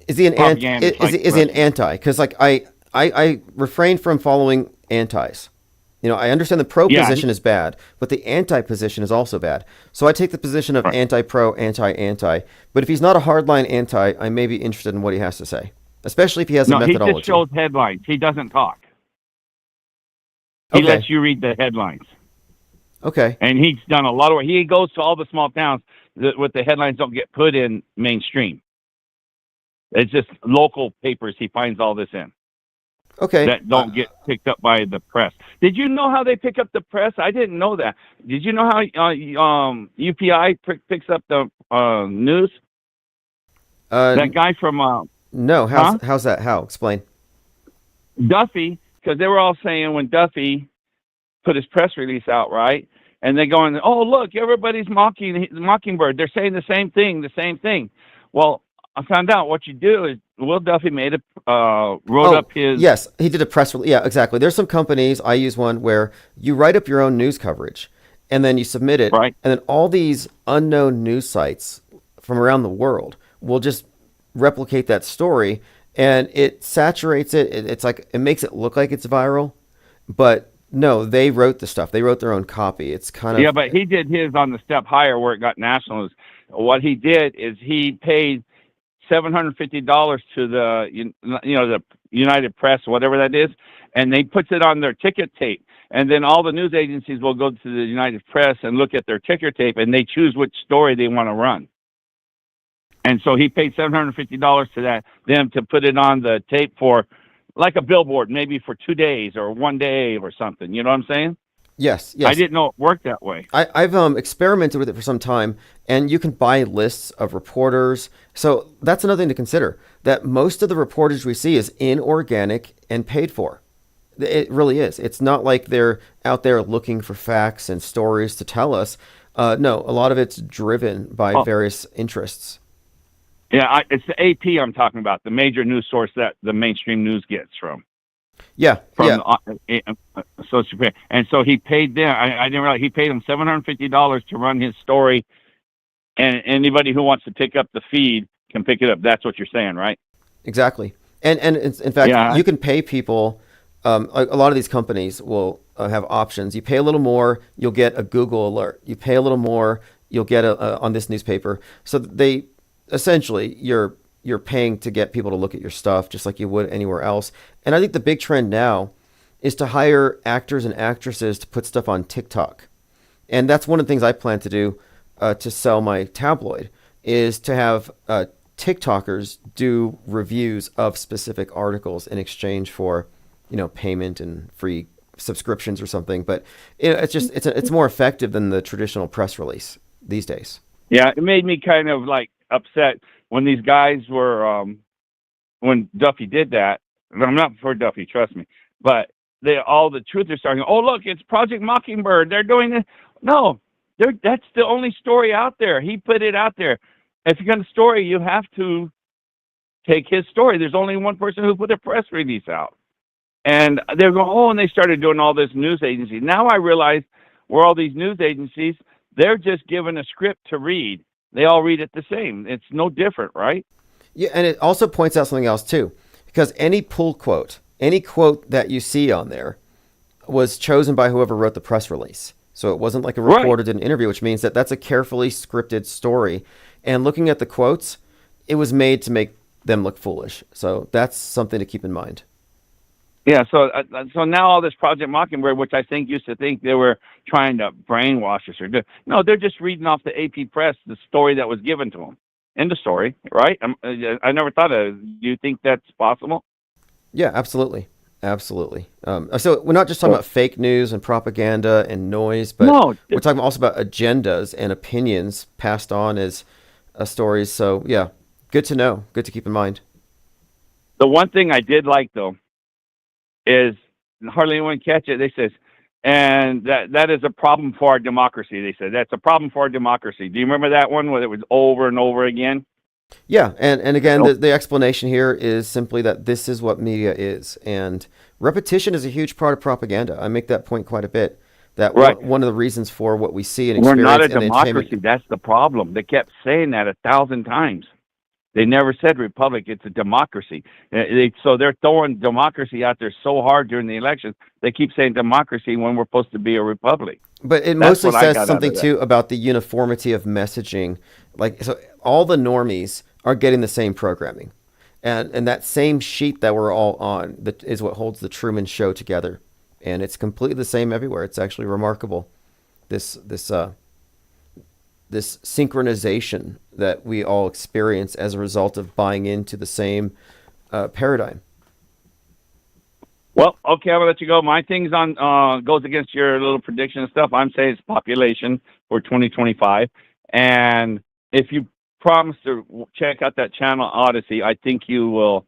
Is he an anti? Is he an anti? Because like I refrain from following antis. You know, I understand the pro position is bad, but the anti position is also bad. So I take the position of anti-pro, anti-anti. But if he's not a hardline anti, I may be interested in what he has to say, especially if he has a methodology. He just shows headlines. He doesn't talk. He lets you read the headlines. Okay. And he's done a lot of work. He goes to all the small towns with the headlines don't get put in mainstream. It's just local papers he finds all this in. Okay. That don't get picked up by the press. Did you know how they pick up the press? I didn't know that. Did you know how UPI picks up the news? That guy from... no. How's that? How? Explain. Duffy, because they were all saying when Duffy put his press release out, right? And they're going, oh, look, everybody's mocking Mockingbird. They're saying the same thing. Well, I found out what you do is Will Duffy wrote up his. Yes, he did a press release. Yeah, exactly. There's some companies, I use one where you write up your own news coverage and then you submit it. Right. And then all these unknown news sites from around the world will just replicate that story, and it saturates it. It's like, it makes it look like it's viral, but no, they wrote the stuff. They wrote their own copy. It's kind of. Yeah, but he did his on the step higher where it got national. What he did is he paid $750 to the United Press, whatever that is, and they puts it on their ticket tape. And then all the news agencies will go to the United Press and look at their ticker tape, and they choose which story they want to run. And so he paid $750 to them to put it on the tape for like a billboard, maybe for 2 days or 1 day or something. You know what I'm saying? Yes. I didn't know it worked that way. I've experimented with it for some time, and you can buy lists of reporters. So that's another thing to consider, that most of the reportage we see is inorganic and paid for. It really is. It's not like they're out there looking for facts and stories to tell us. No, a lot of it's driven by various interests. Yeah, it's the AP I'm talking about, the major news source that the mainstream news gets from. Yeah, from Associated Press. And so he paid them. I didn't realize he paid them $750 to run his story, and anybody who wants to pick up the feed can pick it up. That's what you're saying, right? Exactly. And in fact, you can pay people. A lot of these companies will have options. You pay a little more, you'll get a Google alert. You pay a little more, you'll get on this newspaper. So they essentially you're paying to get people to look at your stuff just like you would anywhere else. And I think the big trend now is to hire actors and actresses to put stuff on TikTok. And that's one of the things I plan to do to sell my tabloid, is to have TikTokers do reviews of specific articles in exchange for, payment and free subscriptions or something. But it's more effective than the traditional press release these days. Yeah, it made me kind of like upset when these guys were when Duffy did that. And I'm not for Duffy, trust me, but all the truth are starting. Oh, look, it's Project Mockingbird. They're doing this. No, that's the only story out there. He put it out there. If you're going to story, you have to take his story. There's only one person who put a press release out. And they're going, and they started doing all this news agency. Now I realize where all these news agencies, they're just given a script to read. They all read it the same. It's no different, right? Yeah, and it also points out something else too, because any pull quote, any quote that you see on there was chosen by whoever wrote the press release. So it wasn't like a reporter did an interview, which means that that's a carefully scripted story. And looking at the quotes, it was made to make them look foolish. So that's something to keep in mind. Yeah, so now all this Project Mockingbird, which I think used to think they were trying to brainwash us no, they're just reading off the AP Press the story that was given to them. End of story, right? I never thought of it. Do you think that's possible? Yeah, absolutely. Absolutely. So we're not just talking about fake news and propaganda and noise, but we're talking also about agendas and opinions passed on as stories. So yeah, good to know. Good to keep in mind. The one thing I did like, though, is hardly anyone catch it. They says, and that is a problem for our democracy. They said that's a problem for our democracy. Do you remember that one where it was over and over again? Yeah, and again, the explanation here is simply that this is what media is, and repetition is a huge part of propaganda. I make that point quite a bit. That one of the reasons for what we see and experience. We're not a democracy. That's the problem. They kept saying that 1,000 times. They never said republic. It's a democracy. So they're throwing democracy out there so hard during the elections. They keep saying democracy when we're supposed to be a republic. But it mostly says something, too, about the uniformity of messaging. Like, so all the normies are getting the same programming. And that same sheet that we're all on is what holds the Truman Show together. And it's completely the same everywhere. It's actually remarkable. This synchronization that we all experience as a result of buying into the same paradigm. Well, okay, I'm gonna let you go. My thing's on goes against your little prediction and stuff. I'm saying it's population for 2025, and if you promise to check out that channel Odyssey, I think you will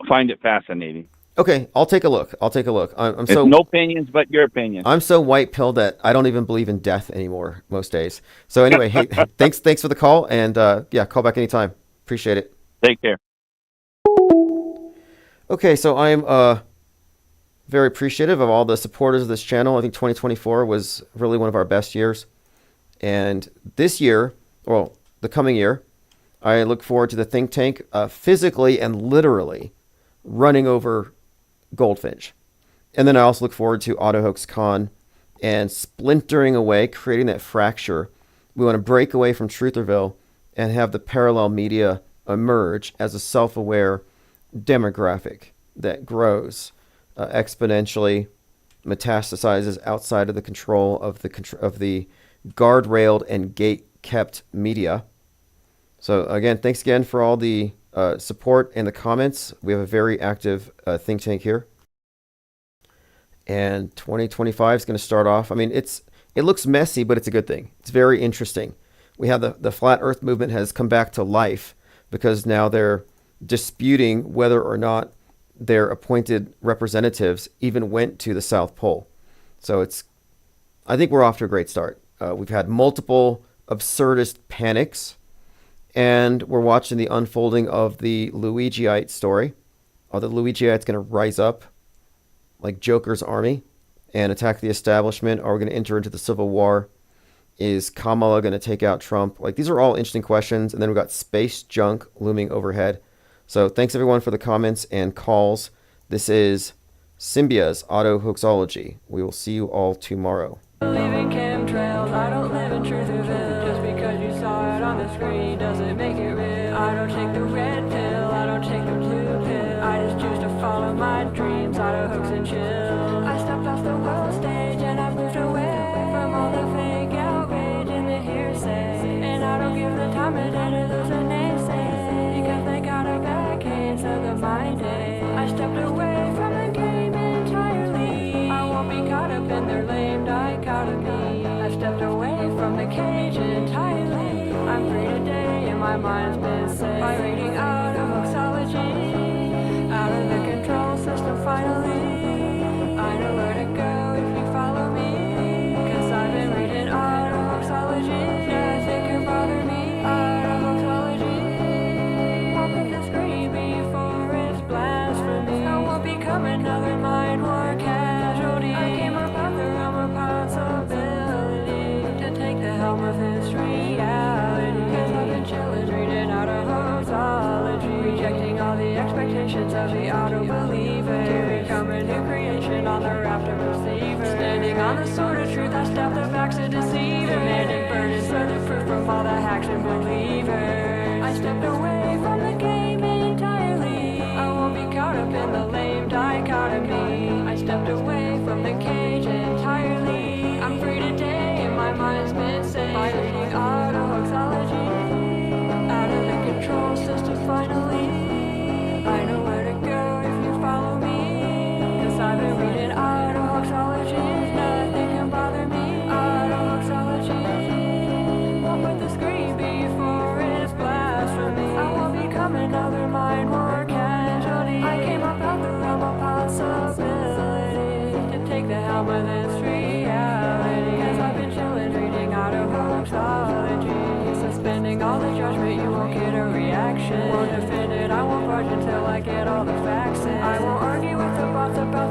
find it fascinating. Okay, I'll take a look. I'm so no opinions, but your opinion. I'm so white-pilled that I don't even believe in death anymore most days. So anyway, hey, thanks for the call, and call back anytime. Appreciate it. Take care. Okay, so I'm very appreciative of all the supporters of this channel. I think 2024 was really one of our best years. And this year, well, the coming year, I look forward to the think tank physically and literally running over Goldfinch. And then I also look forward to AutoHoaxCon and splintering away, creating that fracture. We want to break away from Trutherville and have the parallel media emerge as a self-aware demographic that grows exponentially, metastasizes outside of the control of the guardrailed and gate-kept media. So again, thanks again for all the support and the comments. We have a very active think tank here. And 2025 is going to start off. I mean, it looks messy, but it's a good thing. It's very interesting. We have the Flat Earth movement has come back to life because now they're disputing whether or not their appointed representatives even went to the South Pole. So I think we're off to a great start. We've had multiple absurdist panics, and we're watching the unfolding of the Luigiite story. Are the Luigiites going to rise up like Joker's army and attack the establishment? Are we going to enter into the Civil War? Is Kamala going to take out Trump? Like, these are all interesting questions. And then we've got space junk looming overhead. So thanks everyone for the comments and calls. This is Symbia's Auto Hoaxology. We will see you all tomorrow. Leaving chemtrails, I don't live in Trutherville. Just because you saw it on the screen doesn't make it real. I don't take the red pill, I don't take the blue pill. I just choose to follow my dreams, auto hoax and chill. I stepped off the world stage and I moved away from all the fake outrage and the hearsay. And I don't give the time of day to those that naysay, because they got a backhand, so the mind is. I stepped away from the game entirely. I won't be caught up in their lame dichotomy. I stepped away from the cage entirely. I'm free today and my mind's been set by reading out of hoaxology. Out of the control system finally. I know where to go if you follow me, cause I've been reading out of hoaxology. Nothing can bother me. Out of hoaxology. Won't put the screen before it's blasphemy. I won't become another mind war casualty. I came up out the realm of possibility to take the helm of this reality. Cause I've been chillin' reading out of hoaxology, rejecting all the expectations of the auto-believer, to become a new creation on the raft of receivers. Standing on the sword of truth, I stab the backs of deceivers, demanding burdens for the proof from all the hacks and believers. I stepped away from the game entirely. I won't be caught up in the lame dichotomy. I stepped away from the cage entirely. I'm free today and my mind's been set by reading auto hoaxology. Out of the control system finally. I know where to go if you follow me, cause I've been reading auto hoaxology. Nothing can bother me. Auto hoaxology. Won't put the screen before it's blasphemy. I won't become another mind war casualty. I came up out the realm of possibility to take the helm of this reality. Cause I've been chillin' reading auto hoaxology, suspending all the judgment, you won't get a reaction. Won't defend it, I won't budge until I get all the facts in. I won't argue with the bots about